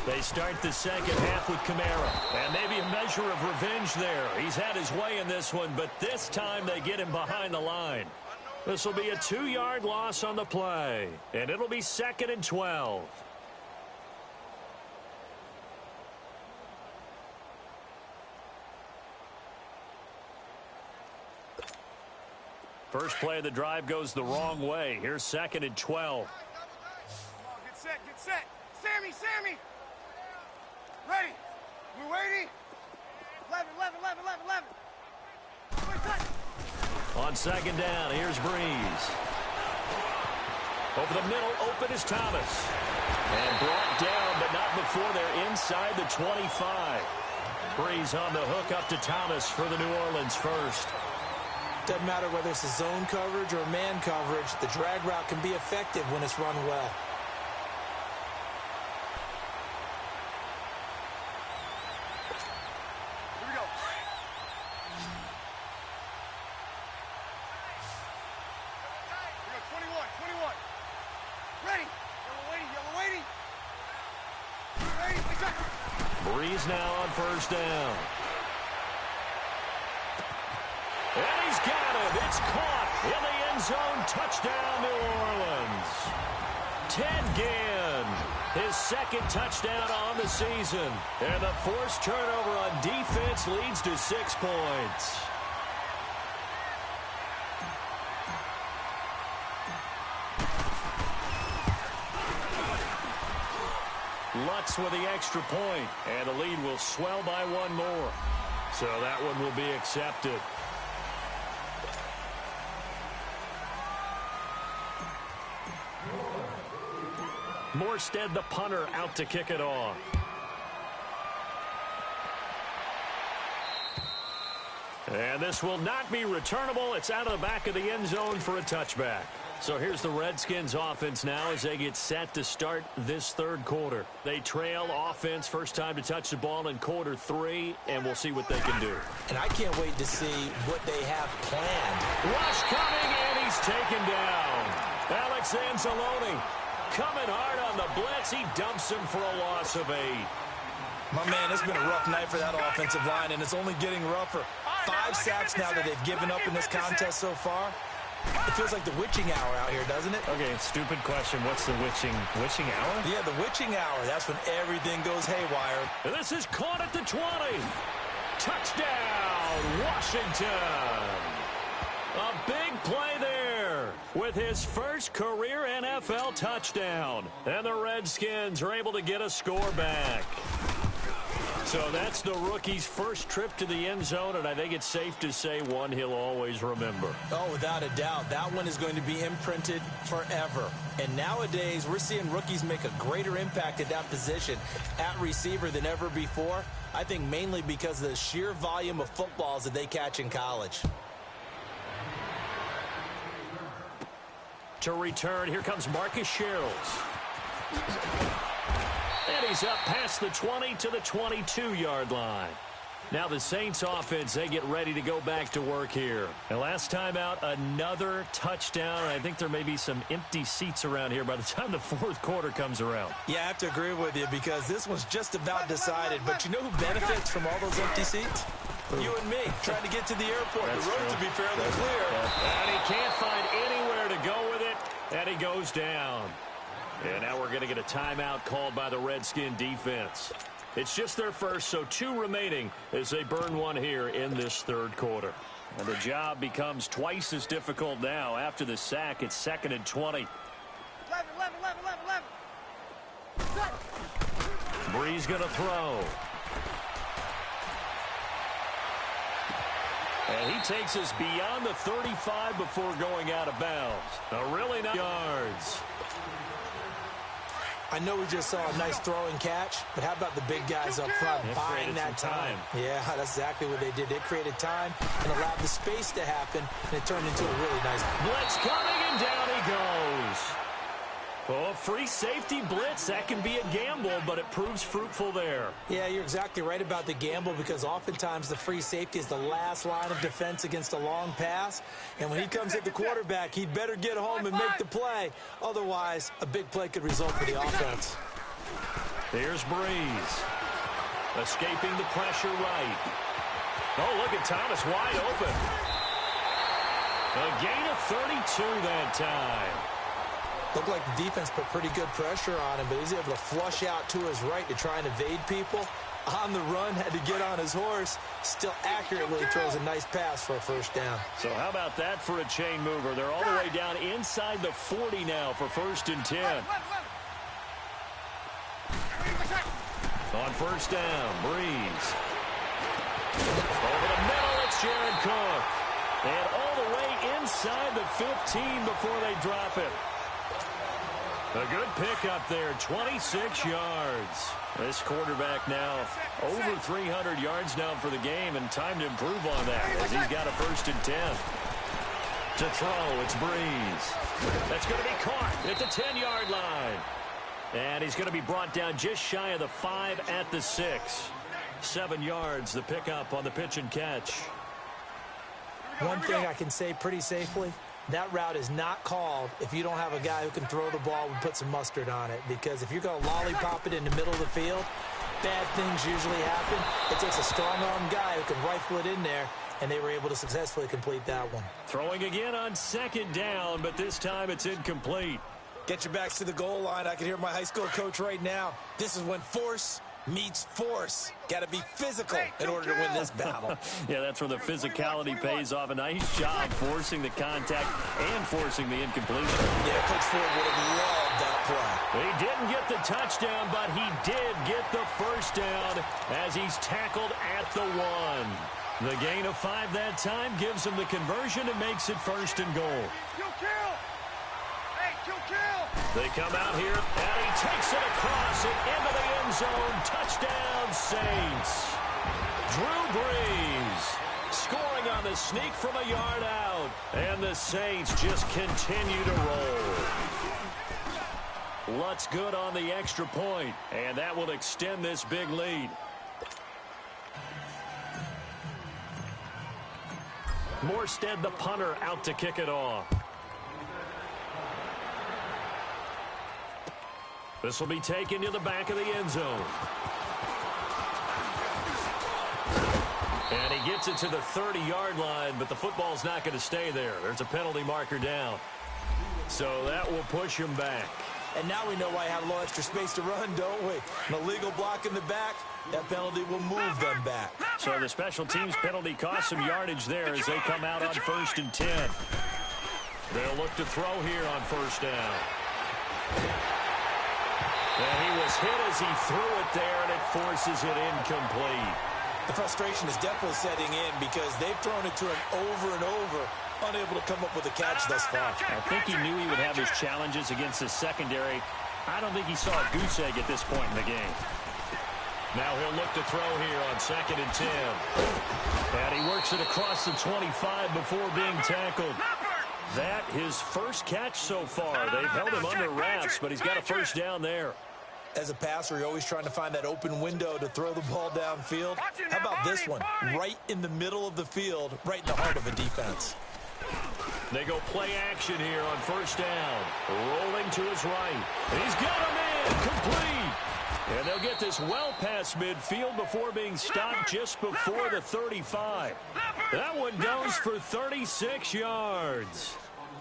They start the second half with Kamara. And maybe a measure of revenge there. He's had his way in this one, but this time they get him behind the line. This will be a 2-yard loss on the play. And it'll be 2nd and 12. First play of the drive goes the wrong way. Here's 2nd and 12. Get set. Sammy. Ready. We're waiting. 11. On second down, here's Breeze. Over the middle, open is Thomas. And brought down, but not before they're inside the 25. Breeze on the hook up to Thomas for the New Orleans first. Doesn't matter whether it's a zone coverage or man coverage, the drag route can be effective when it's run well. Here we go. Here we go, 21. Ready. Yellow waiting. Ready, exactly. Breeze now on first down. And he's got it. It's caught in the end zone. Touchdown, New Orleans. Ted Ginn, his second touchdown on the season. And the forced turnover on defense leads to 6 points. Lutz with the extra point, and the lead will swell by 1 more. So that one will be accepted. Morstead, the punter, out to kick it off. And this will not be returnable. It's out of the back of the end zone for a touchback. So here's the Redskins offense now as they get set to start this third quarter. They trail offense, first time to touch the ball in quarter 3, and we'll see what they can do. And I can't wait to see what they have planned. Rush coming, and he's taken down. Alex Anzalone coming hard on the blitz. He dumps him for a loss of 8. My man, it's been a rough night for that offensive line, and it's only getting rougher. 5 sacks now that they've given up in this contest so far. It feels like the witching hour out here, doesn't it? Okay, stupid question. What's the witching hour? Yeah, the witching hour. That's when everything goes haywire. And this is caught at the 20. Touchdown, Washington. A big play there with his first career NFL touchdown. And the Redskins are able to get a score back. So that's the rookie's first trip to the end zone, and I think it's safe to say one he'll always remember. Oh, without a doubt. That one is going to be imprinted forever. And nowadays, we're seeing rookies make a greater impact at that position at receiver than ever before. I think mainly because of the sheer volume of footballs that they catch in college. To return, here comes Marcus Sherrills. And he's up past the 20 to the 22-yard line. Now the Saints offense, they get ready to go back to work here. And last time out, another touchdown. I think there may be some empty seats around here by the time the fourth quarter comes around. Yeah, I have to agree with you because this one's just about decided. But you know who benefits from all those empty seats? You and me, trying to get to the airport. That's the road true. to be fairly clear. And he can't find anywhere to go with it, and he goes down. And now we're going to get a timeout called by the Redskin defense. It's just their first, so 2 remaining as they burn one here in this third quarter. And the job becomes twice as difficult now. After the sack, it's 2nd and 20. 11. Breeze going to throw. And he takes us beyond the 35 before going out of bounds. A really nice yards. I know we just saw a nice throwing catch, but how about the big guys up front buying that time? Yeah, that's exactly what they did. They created time and allowed the space to happen, and it turned into a really nice blitz coming, and down he goes. Oh, free safety blitz, that can be a gamble, but it proves fruitful there. Yeah, you're exactly right about the gamble because oftentimes the free safety is the last line of defense against a long pass. And when he comes at the quarterback, he'd better get home and make the play. Otherwise, a big play could result for the offense. Here's Breeze. Escaping the pressure right. Oh, look at Thomas wide open. A gain of 32 that time. Looked like the defense put pretty good pressure on him, but he's able to flush out to his right to try and evade people. On the run, had to get on his horse. Still accurately throws a nice pass for a first down. So how about that for a chain mover? They're all the way down inside the 40 now for 1st and 10. On first down, Breeze. Over the middle, it's Jared Cook. And all the way inside the 15 before they drop it. A good pickup there, 26 yards. This quarterback now over 300 yards now for the game, and time to improve on that as he's got a 1st and 10. To throw, it's Breeze. That's going to be caught at the 10-yard line. And he's going to be brought down just shy of the 5 at the 6. 7 yards, the pickup on the pitch and catch. One thing I can say pretty safely, that route is not called if you don't have a guy who can throw the ball and put some mustard on it. Because if you're going to lollipop it in the middle of the field, bad things usually happen. It takes a strong-arm guy who can rifle it in there, and they were able to successfully complete that one. Throwing again on 2nd down, but this time it's incomplete. Get your backs to the goal line. I can hear my high school coach right now. This is when force meets force. Got to be physical in order to win this battle. Yeah, that's where the physicality pays off. A nice job forcing the contact and forcing the incompletion. Yeah, Coach Ford would have loved that play. He didn't get the touchdown, but he did get the 1st down as he's tackled at the 1. The gain of 5 that time gives him the conversion and makes it 1st and goal. They come out here, and he takes it across and into the end zone. Touchdown, Saints. Drew Brees scoring on the sneak from a yard out. And the Saints just continue to roll. Lutz good on the extra point, and that will extend this big lead. Morstead, the punter, out to kick it off. This will be taken to the back of the end zone. And he gets it to the 30-yard line, but the football's not going to stay there. There's a penalty marker down. So that will push him back. And now we know why you have a little extra space to run, don't we? An illegal block in the back, that penalty will move them back. So the special teams penalty costs some yardage there as they come out on 1st and 10. They'll look to throw here on 1st down. And he was hit as he threw it there, and it forces it incomplete. The frustration is definitely setting in because they've thrown it to him over and over, unable to come up with a catch thus far. I think he knew he would have his challenges against his secondary. I don't think he saw a goose egg at this point in the game. Now he'll look to throw here on 2nd and 10. And he works it across the 25 before being tackled. That his 1st catch so far. They've held him under wraps, but he's got a 1st down there. As a passer, you're always trying to find that open window to throw the ball downfield. How about this one? Right in the middle of the field, right in the heart of a defense. They go play action here on 1st down. Rolling to his right. He's got him in. Complete. And they'll get this well past midfield before being stopped just before the 35. That one goes for 36 yards.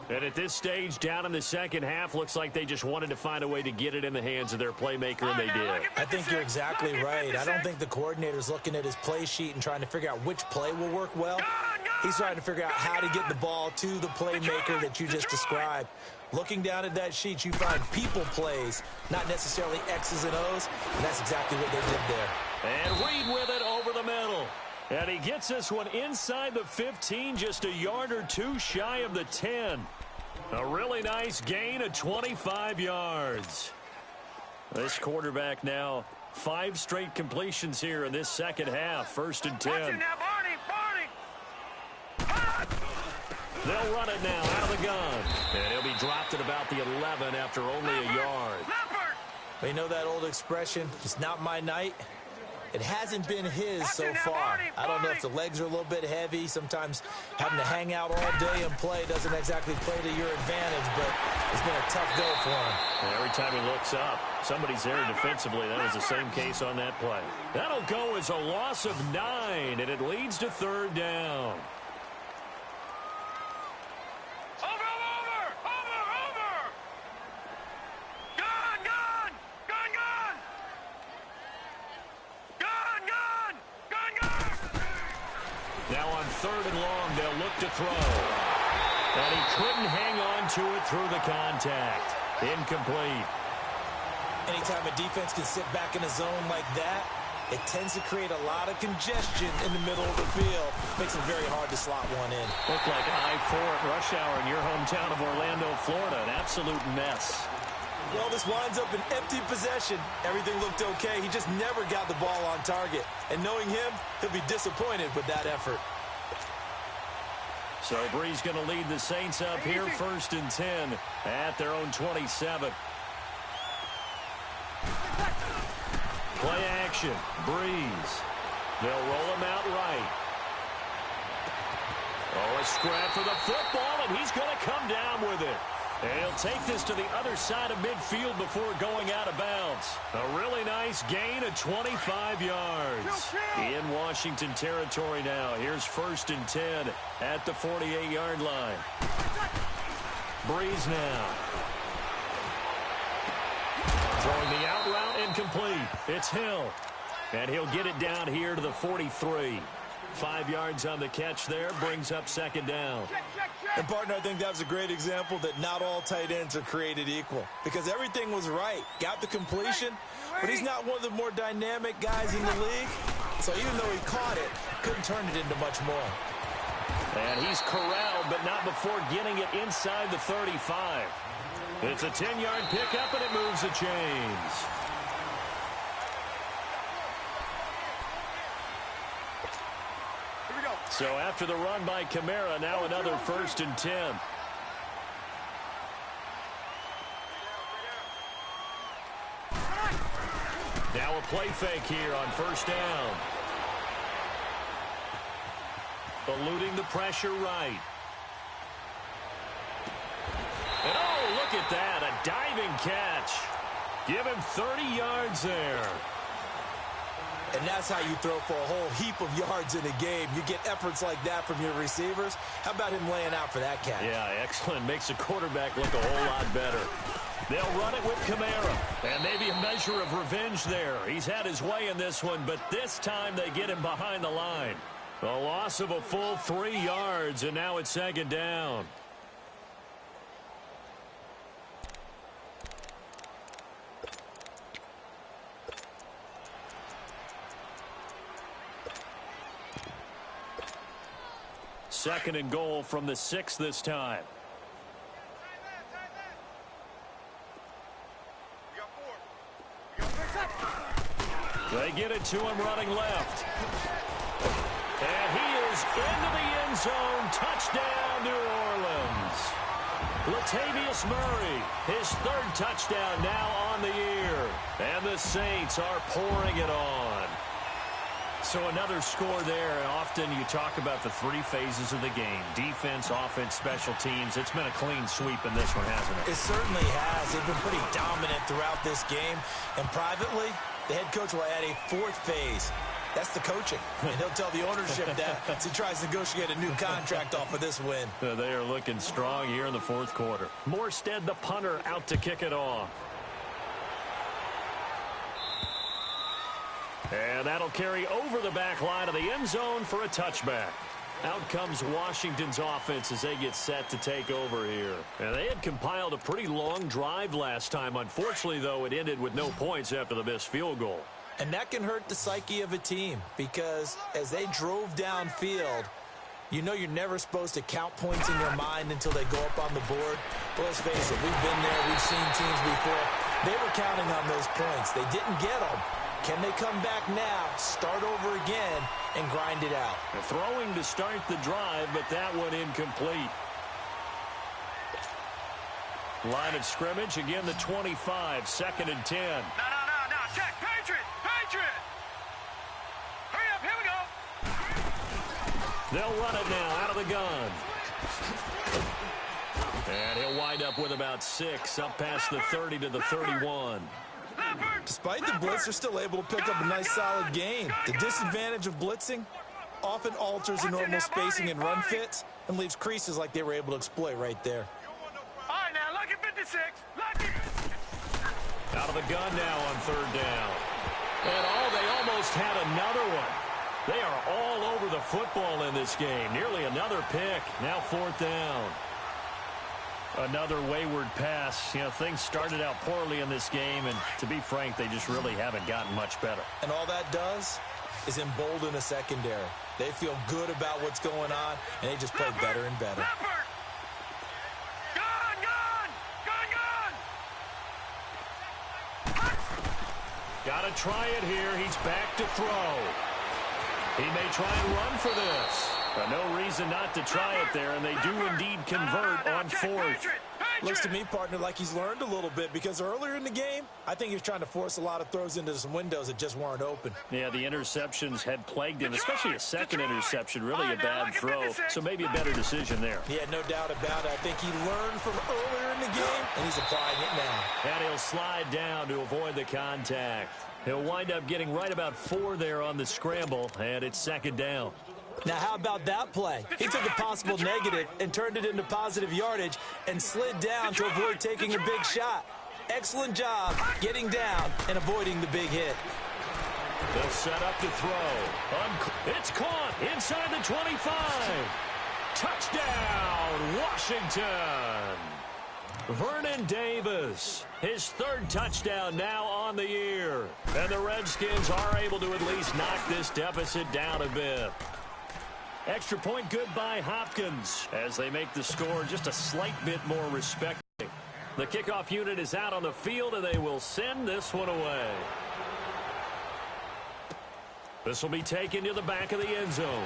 And at this stage, down in the 2nd half, looks like they just wanted to find a way to get it in the hands of their playmaker, and they did. I think you're exactly right. I don't think the coordinator's looking at his play sheet and trying to figure out which play will work well. He's trying to figure out how to get the ball to the playmaker that you just described. Looking down at that sheet, you find people plays, not necessarily X's and O's, and that's exactly what they did there. And Reed with it over the middle. And he gets this one inside the 15, just a yard or two shy of the 10. A really nice gain of 25 yards. This quarterback now 5 straight completions here in this 2nd half. 1st and 10. They'll run it now out of the gun. And he'll be dropped at about the 11 after only a yard. But you know that old expression, it's not my night? It hasn't been his so far. I don't know if the legs are a little bit heavy. Sometimes having to hang out all day and play doesn't exactly play to your advantage, but it's been a tough go for him. And every time he looks up, somebody's there defensively. That was the same case on that play. That'll go as a loss of 9, and it leads to 3rd down. Now on 3rd and long, they'll look to throw. And he couldn't hang on to it through the contact. Incomplete. Anytime a defense can sit back in a zone like that, it tends to create a lot of congestion in the middle of the field. Makes it very hard to slot one in. Looked like I-4 at rush hour in your hometown of Orlando, Florida. An absolute mess. Well, this winds up an empty possession. Everything looked okay. He just never got the ball on target. And knowing him, he'll be disappointed with that effort. So Brees going to lead the Saints up here, 1st and 10 at their own 27. Play action. Brees. They'll roll him out right. Oh, a scrap for the football, and he's going to come down with it. And he'll take this to the other side of midfield before going out of bounds. A really nice gain of 25 yards. In Washington territory now. Here's 1st and 10 at the 48-yard line. Brees now. Throwing the out route incomplete. It's Hill. And he'll get it down here to the 43. 5 yards on the catch there, brings up 2nd down. And, partner, I think that was a great example that not all tight ends are created equal. Because everything was right. Got the completion, but he's not one of the more dynamic guys in the league. So even though he caught it, couldn't turn it into much more. And he's corralled, but not before getting it inside the 35. It's a 10-yard pickup, and it moves the chains. So after the run by Kamara, now another 1st and 10. Now a play fake here on 1st down. Eluding the pressure right. And oh, look at that, a diving catch. Give him 30 yards there. And that's how you throw for a whole heap of yards in a game. You get efforts like that from your receivers. How about him laying out for that catch? Yeah, excellent. Makes the quarterback look a whole lot better. They'll run it with Kamara. And maybe a measure of revenge there. He's had his way in this one, but this time they get him behind the line. A loss of a full 3 yards, and now it's 2nd down. Second and goal from the 6 this time. They get it to him running left. And he is into the end zone. Touchdown, New Orleans. Latavius Murray, his 3rd touchdown now on the year. And the Saints are pouring it on. So another score there, and often you talk about the 3 phases of the game. Defense, offense, special teams. It's been a clean sweep in this one, hasn't it? It certainly has. They've been pretty dominant throughout this game. And privately, the head coach will add a 4th phase. That's the coaching. And he'll tell the ownership that as he tries to negotiate a new contract off of this win. They are looking strong here in the 4th quarter. Morstead, the punter, out to kick it off. And that'll carry over the back line of the end zone for a touchback. Out comes Washington's offense as they get set to take over here. And they had compiled a pretty long drive last time. Unfortunately, though, it ended with no points after the missed field goal. And that can hurt the psyche of a team because as they drove downfield, you know you're never supposed to count points in your mind until they go up on the board. But let's face it, we've been there. We've seen teams before. They were counting on those points. They didn't get them. Can they come back now, start over again, and grind it out? They're throwing to start the drive, but that one incomplete. Line of scrimmage, again the 25, 2nd and 10. No. Check. Patriot. Hurry up. Here we go. They'll run it now out of the gun. And he'll wind up with about 6, up past the 30 to the 31. Despite the blitz, they're still able to pick up a nice solid gain. The disadvantage of blitzing often alters the normal spacing and run fits and leaves creases like they were able to exploit right there. All right, now, lucky 56. Lucky. Out of the gun now on 3rd down. And they almost had another one. They are all over the football in this game. Nearly another pick. Now 4th down. Another wayward pass. You know, things started out poorly in this game, and to be frank, they just really haven't gotten much better. And all that does is embolden a secondary. They feel good about what's going on, and they just play better and better. Gun! Got to try it here. He's back to throw. He may try and run for this. But no reason not to try it there, and they do indeed convert on fourth. Looks to me, partner, like he's learned a little bit, because earlier in the game, I think he was trying to force a lot of throws into some windows that just weren't open. Yeah, the interceptions had plagued him, especially a second interception, really a bad throw. So maybe a better decision there. Yeah, no doubt about it. I think he learned from earlier in the game, and he's applying it now. And he'll slide down to avoid the contact. He'll wind up getting right about 4 there on the scramble, and it's second down. Now, how about that play? He took a possible negative and turned it into positive yardage and slid down to avoid taking a big shot. Excellent job getting down and avoiding the big hit. They'll set up to throw. It's caught inside the 25. Touchdown, Washington. Vernon Davis, his 3rd touchdown now on the year. And the Redskins are able to at least knock this deficit down a bit. Extra point good by Hopkins as they make the score just a slight bit more respecting. The kickoff unit is out on the field, and they will send this one away. This will be taken to the back of the end zone.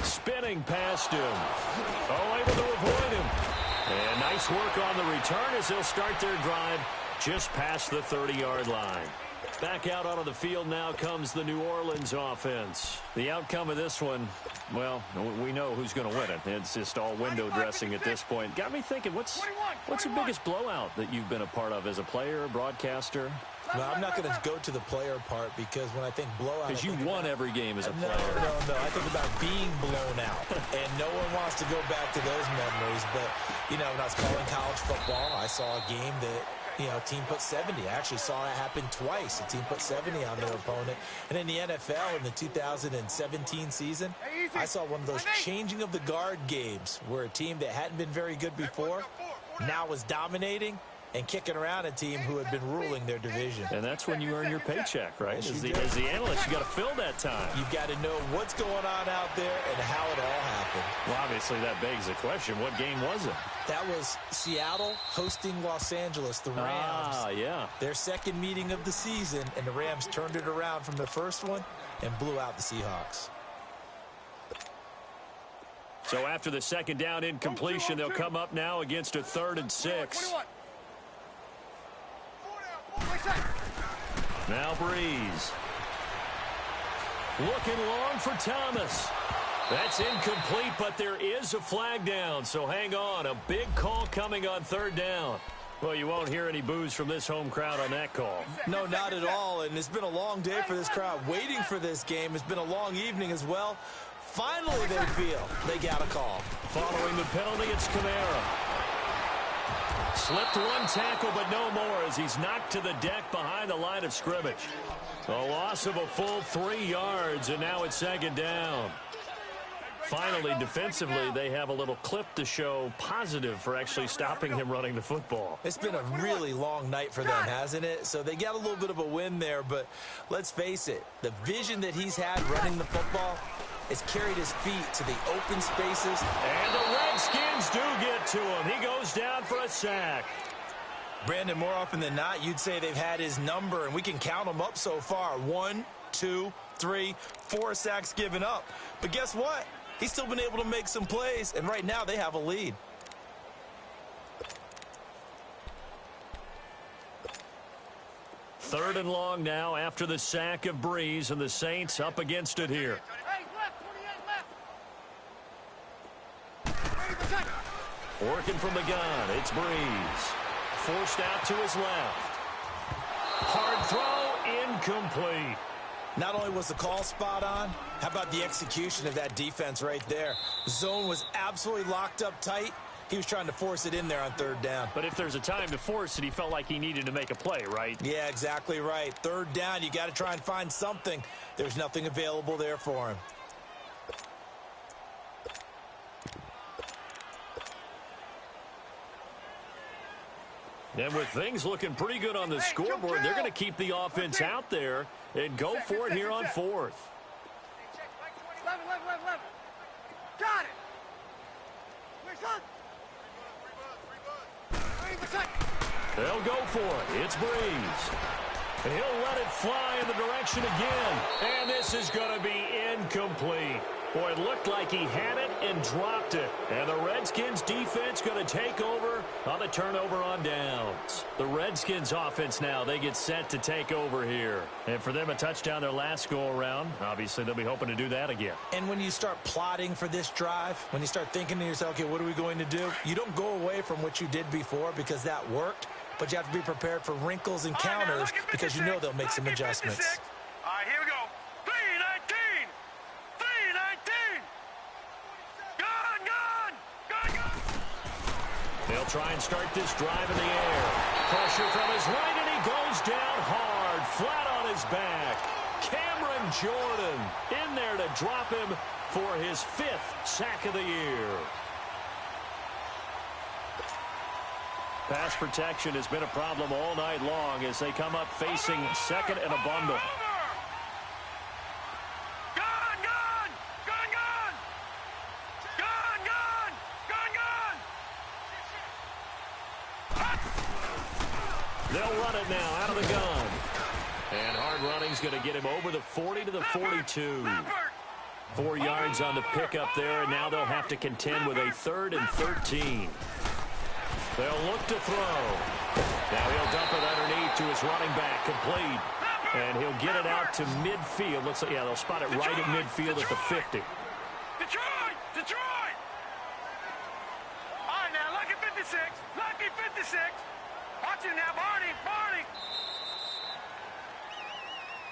Spinning past him. Oh, able to avoid him. And nice work on the return as they'll start their drive just past the 30-yard line. Back out onto the field now comes the New Orleans offense. The outcome of this one, well, we know who's going to win it. It's just all window dressing at this point. Got me thinking, what's the biggest blowout that you've been a part of as a player, broadcaster? No, I'm not going to go to the player part, because when I think blowout... Because you won every game as a player. No. I think about being blown out. And no one wants to go back to those memories. But, when I was calling college football, I saw a game that... a team put 70. I actually saw it happen twice. A team put 70 on their opponent. And in the NFL, in the 2017 season, I saw one of those changing of the guard games where a team that hadn't been very good before now was dominating and kicking around a team who had been ruling their division. And that's when you earn your paycheck, right? Yes, as the analyst, you got to fill that time. You've got to know what's going on out there and how it all happened. Well, obviously, that begs the question, what game was it? That was Seattle hosting Los Angeles, the Rams. Ah, yeah. Their second meeting of the season, and the Rams turned it around from the first one and blew out the Seahawks. So after the second down incompletion, they'll come up now against a 3rd and 6. Now Breeze. Looking long for Thomas. That's incomplete, but there is a flag down, so hang on. A big call coming on 3rd down. Well, you won't hear any boos from this home crowd on that call. No, not at all, and it's been a long day for this crowd waiting for this game. It's been a long evening as well. Finally, they feel they got a call. Following the penalty, it's Kamara. Slipped one tackle, but no more as he's knocked to the deck behind the line of scrimmage. A loss of a full 3 yards, and now it's 2nd down. Finally, defensively, they have a little clip to show positive for actually stopping him running the football. It's been a really long night for them, hasn't it? So they got a little bit of a win there, but let's face it, the vision that he's had running the football has carried his feet to the open spaces. And the Redskins do get to him. He goes down for a sack. Brandon, more often than not, you'd say they've had his number, and we can count them up so far. 1, 2, 3, 4 sacks given up. But guess what? He's still been able to make some plays, and right now they have a lead. Third and long now after the sack of Breeze, and the Saints up against it here. Working from the gun, it's Breeze. Forced out to his left. Hard throw, incomplete. Not only was the call spot on, how about the execution of that defense right there? The zone was absolutely locked up tight. He was trying to force it in there on 3rd down. But if there's a time to force it, he felt like he needed to make a play, right? Yeah, exactly right. 3rd down, you got to try and find something. There's nothing available there for him. And with things looking pretty good on the scoreboard, they're going to keep the offense out there and go for it here on 4th. Got it. They'll go for it. It's Breeze. He'll let it fly in the direction again. And this is going to be incomplete. Boy, it looked like he had it and dropped it. And the Redskins defense going to take over on the turnover on downs. The Redskins offense now, they get set to take over here. And for them, a touchdown their last go-around. Obviously, they'll be hoping to do that again. And when you start plotting for this drive, when you start thinking to yourself, okay, what are we going to do? You don't go away from what you did before because that worked. But you have to be prepared for wrinkles and counters because you know they'll make some adjustments. All right, here we go. 319. 319. Gone. They'll try and start this drive in the air. Pressure from his right, and he goes down hard, flat on his back. Cameron Jordan in there to drop him for his 5th sack of the year. Pass protection has been a problem all night long as they come up facing second and a bundle. They'll run it now out of the gun. And hard running's going to get him over the 40 to the 42. 4 yards on the pickup there, and now they'll have to contend with a 3rd and 13. They'll look to throw. Now he'll dump it underneath to his running back, complete. And he'll get it out to midfield. Looks like, yeah, they'll spot it right at midfield at the 50. Detroit! All right, now, lucky 56. Lucky 56. Watch him now, Barney.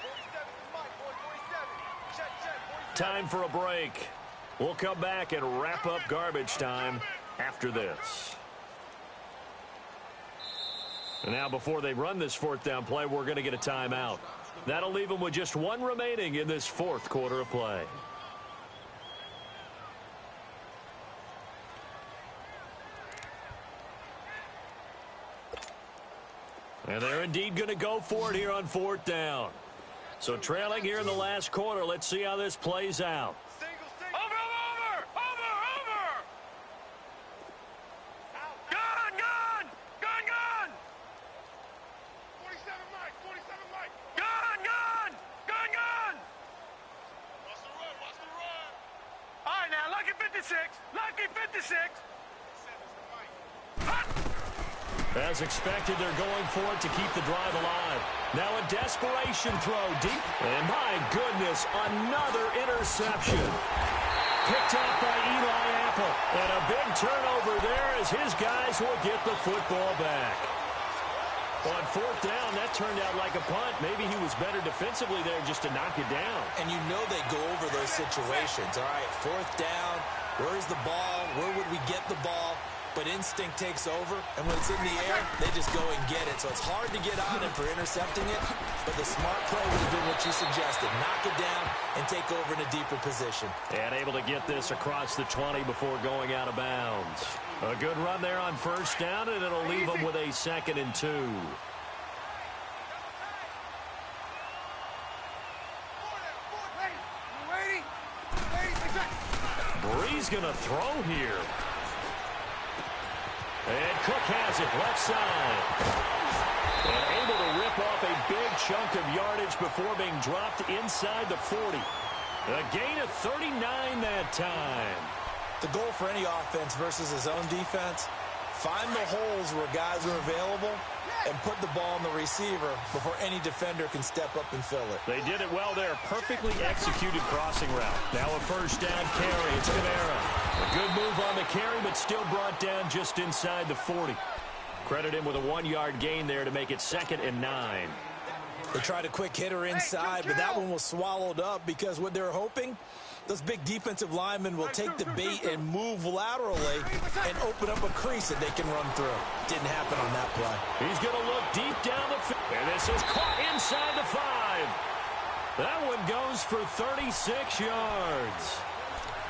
47 is Mike, boy, 47. Check, 47. Time for a break. We'll come back and wrap up garbage time after this. And now before they run this 4th down play, we're going to get a timeout. That'll leave them with just 1 remaining in this 4th quarter of play. And they're indeed going to go for it here on 4th down. So trailing here in the last quarter, let's see how this plays out. Lucky 56. As expected, they're going for it to keep the drive alive. Now a desperation throw deep. And my goodness, another interception. Picked up by Eli Apple. And a big turnover there as his guys will get the football back. On 4th down, that turned out like a punt. Maybe he was better defensively there just to knock it down. And you know they go over those situations. All right, 4th down, where's the ball? Where would we get the ball? But instinct takes over, and when it's in the air, they just go and get it. So it's hard to get on him for intercepting it, but the smart play would have been what you suggested. Knock it down and take over in a deeper position. And able to get this across the 20 before going out of bounds. A good run there on 1st down, and it'll leave them with a 2nd and 2. Breeze going to throw here. And Cook has it left side. And able to rip off a big chunk of yardage before being dropped inside the 40. A gain of 39 that time. The goal for any offense versus his own defense, find the holes where guys are available and put the ball in the receiver before any defender can step up and fill it. They did it well there. Perfectly executed crossing route. Now a 1st down carry. It's Kamara. A good move on the carry, but still brought down just inside the 40. Credit him with a 1-yard gain there to make it 2nd and 9. They tried a quick hitter inside, but that one was swallowed up because what they're hoping, those big defensive linemen will take the bait and move laterally and open up a crease that they can run through. Didn't happen on that play. He's going to look deep down the field. And this is caught inside the 5. That one goes for 36 yards.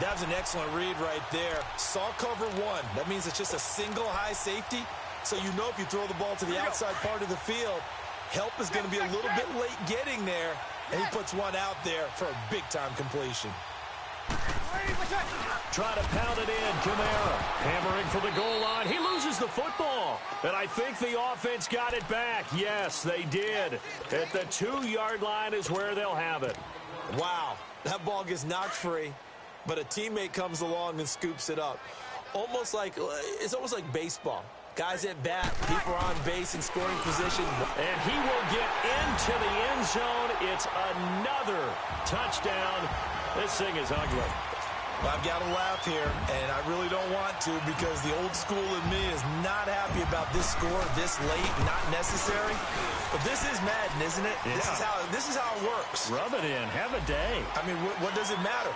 That was an excellent read right there. Saw cover 1. That means it's just a single high safety. So you know if you throw the ball to the outside part of the field, help is going to be a little bit late getting there. And he puts one out there for a big-time completion. Try to pound it in. Kamara hammering for the goal line. He loses the football. And I think the offense got it back. Yes, they did. At the 2-yard line is where they'll have it. Wow, that ball gets knocked free, but a teammate comes along and scoops it up. It's almost like baseball. Guys at bat, people are on base in scoring position. And he will get into the end zone. It's another touchdown. This thing is ugly. I've got to laugh here, and I really don't want to because the old school in me is not happy about this score this late, not necessary. But this is Madden, isn't it? Yeah. This is how it works. Rub it in. Have a day. I mean, what does it matter?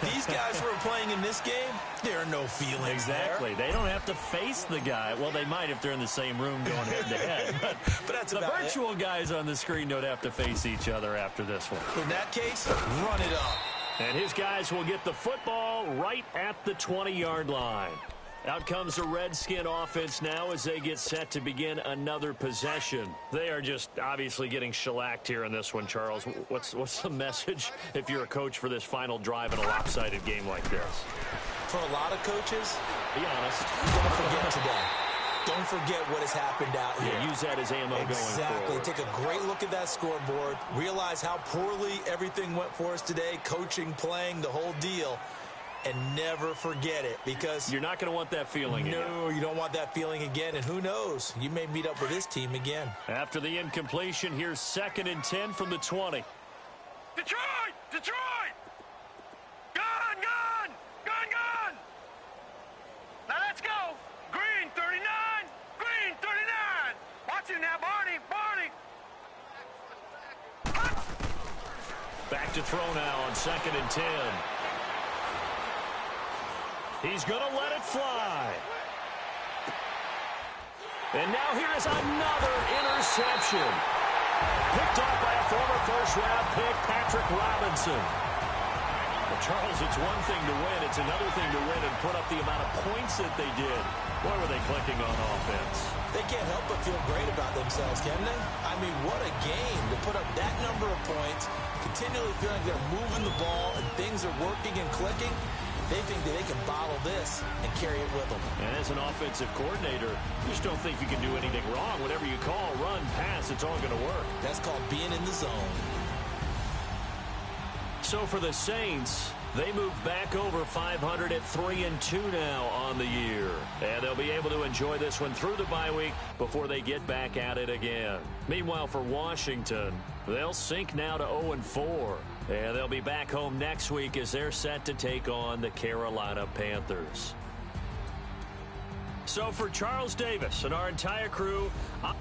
These guys who are playing in this game, there are no feelings Exactly. there. They don't have to face the guy. Well, they might if they're in the same room going head-to-head. But that's the about virtual guys on the screen don't have to face each other after this one. In that case, run it up. And his guys will get the football right at the 20-yard line. Out comes the Redskin offense now as they get set to begin another possession. They are just obviously getting shellacked here in this one, Charles. What's the message if you're a coach for this final drive in a lopsided game like this? For a lot of coaches, be honest. Don't forget today. Don't forget what has happened out here. Yeah, use that as ammo going forward. Take a great look at that scoreboard. Realize how poorly everything went for us today. Coaching, playing, the whole deal. And never forget it because you're not going to want that feeling again. No, you don't want that feeling again. And who knows? You may meet up with this team again. After the incompletion, here's 2nd and 10 from the 20. Detroit! Detroit! Gun! Gun! Gun! Gun! Now let's go! Green 39! Green 39! Watch him now, Barney! Barney! Back to throw now on 2nd and 10. He's going to let it fly. And now here is another interception. Picked off by a former first-round pick, Patrick Robinson. Well, Charles, it's one thing to win. It's another thing to win and put up the amount of points that they did. Boy, were they clicking on offense. They can't help but feel great about themselves, can they? I mean, what a game to put up that number of points, continually feeling like they're moving the ball and things are working and clicking. They think that they can bottle this and carry it with them. And as an offensive coordinator, you just don't think you can do anything wrong. Whatever you call, run, pass, it's all going to work. That's called being in the zone. So for the Saints, they move back over 500 at 3-2 now on the year. And they'll be able to enjoy this one through the bye week before they get back at it again. Meanwhile, for Washington, they'll sink now to 0-4. And they'll be back home next week as they're set to take on the Carolina Panthers. So for Charles Davis and our entire crew, I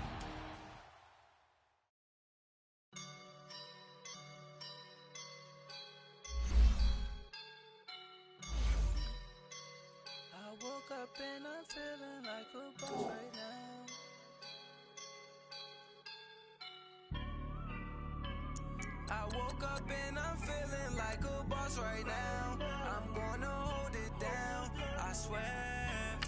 woke up and I'm feeling like a boss right now. I woke up and I'm feeling like a boss right now. I'm gonna hold it down, I swear.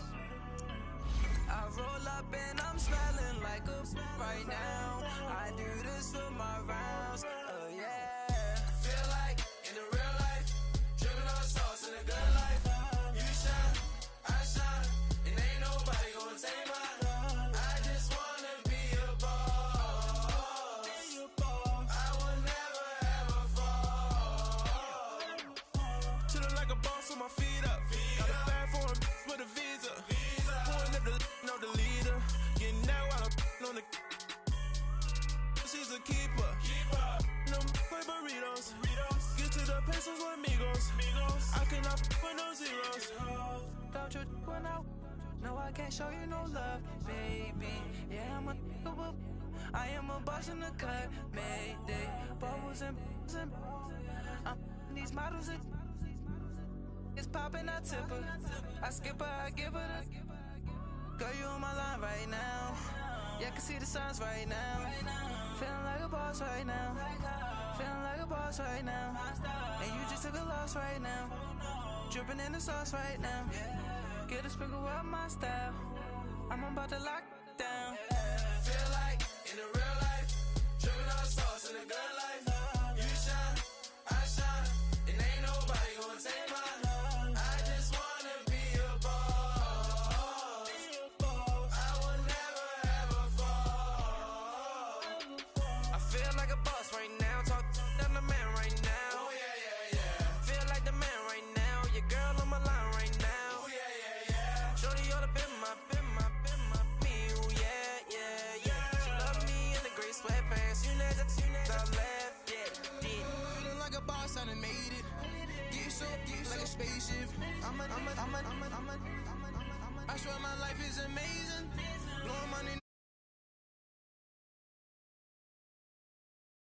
I roll up and I'm smelling like a right now. I do this for my rounds, oh yeah. Feel like in the real life, dripping on sauce in the good life. You shine, I shine, and ain't nobody gonna take mine. I just wanna be a boss. I will never ever fall. Chillin' like a boss with my feet up. Got a bag for him with a visa. Pulling up the know the leader. Getting that while I'm on the. She's a keeper. No play burritos. Get to the pesos with amigos. I cannot put no zeros. Don't you run out? No, I can't show you no love, baby. Yeah, I am a boss in the cut, Mayday. Bubbles and I'm these models. It's popping, I tip her. I skip her, I give her the. Girl, you on my line right now. Yeah, I can see the signs right now. Feeling like a boss right now. Feeling like a boss right now. And you just took a loss right now. Dripping in the sauce right now. Get a sprinkle up my style. I'm about to lock down. Feel like in the real life, dripping on sauce in the good life. You shine, I shine, and ain't nobody gonna take mine. I swear my life is amazing. Blowing money.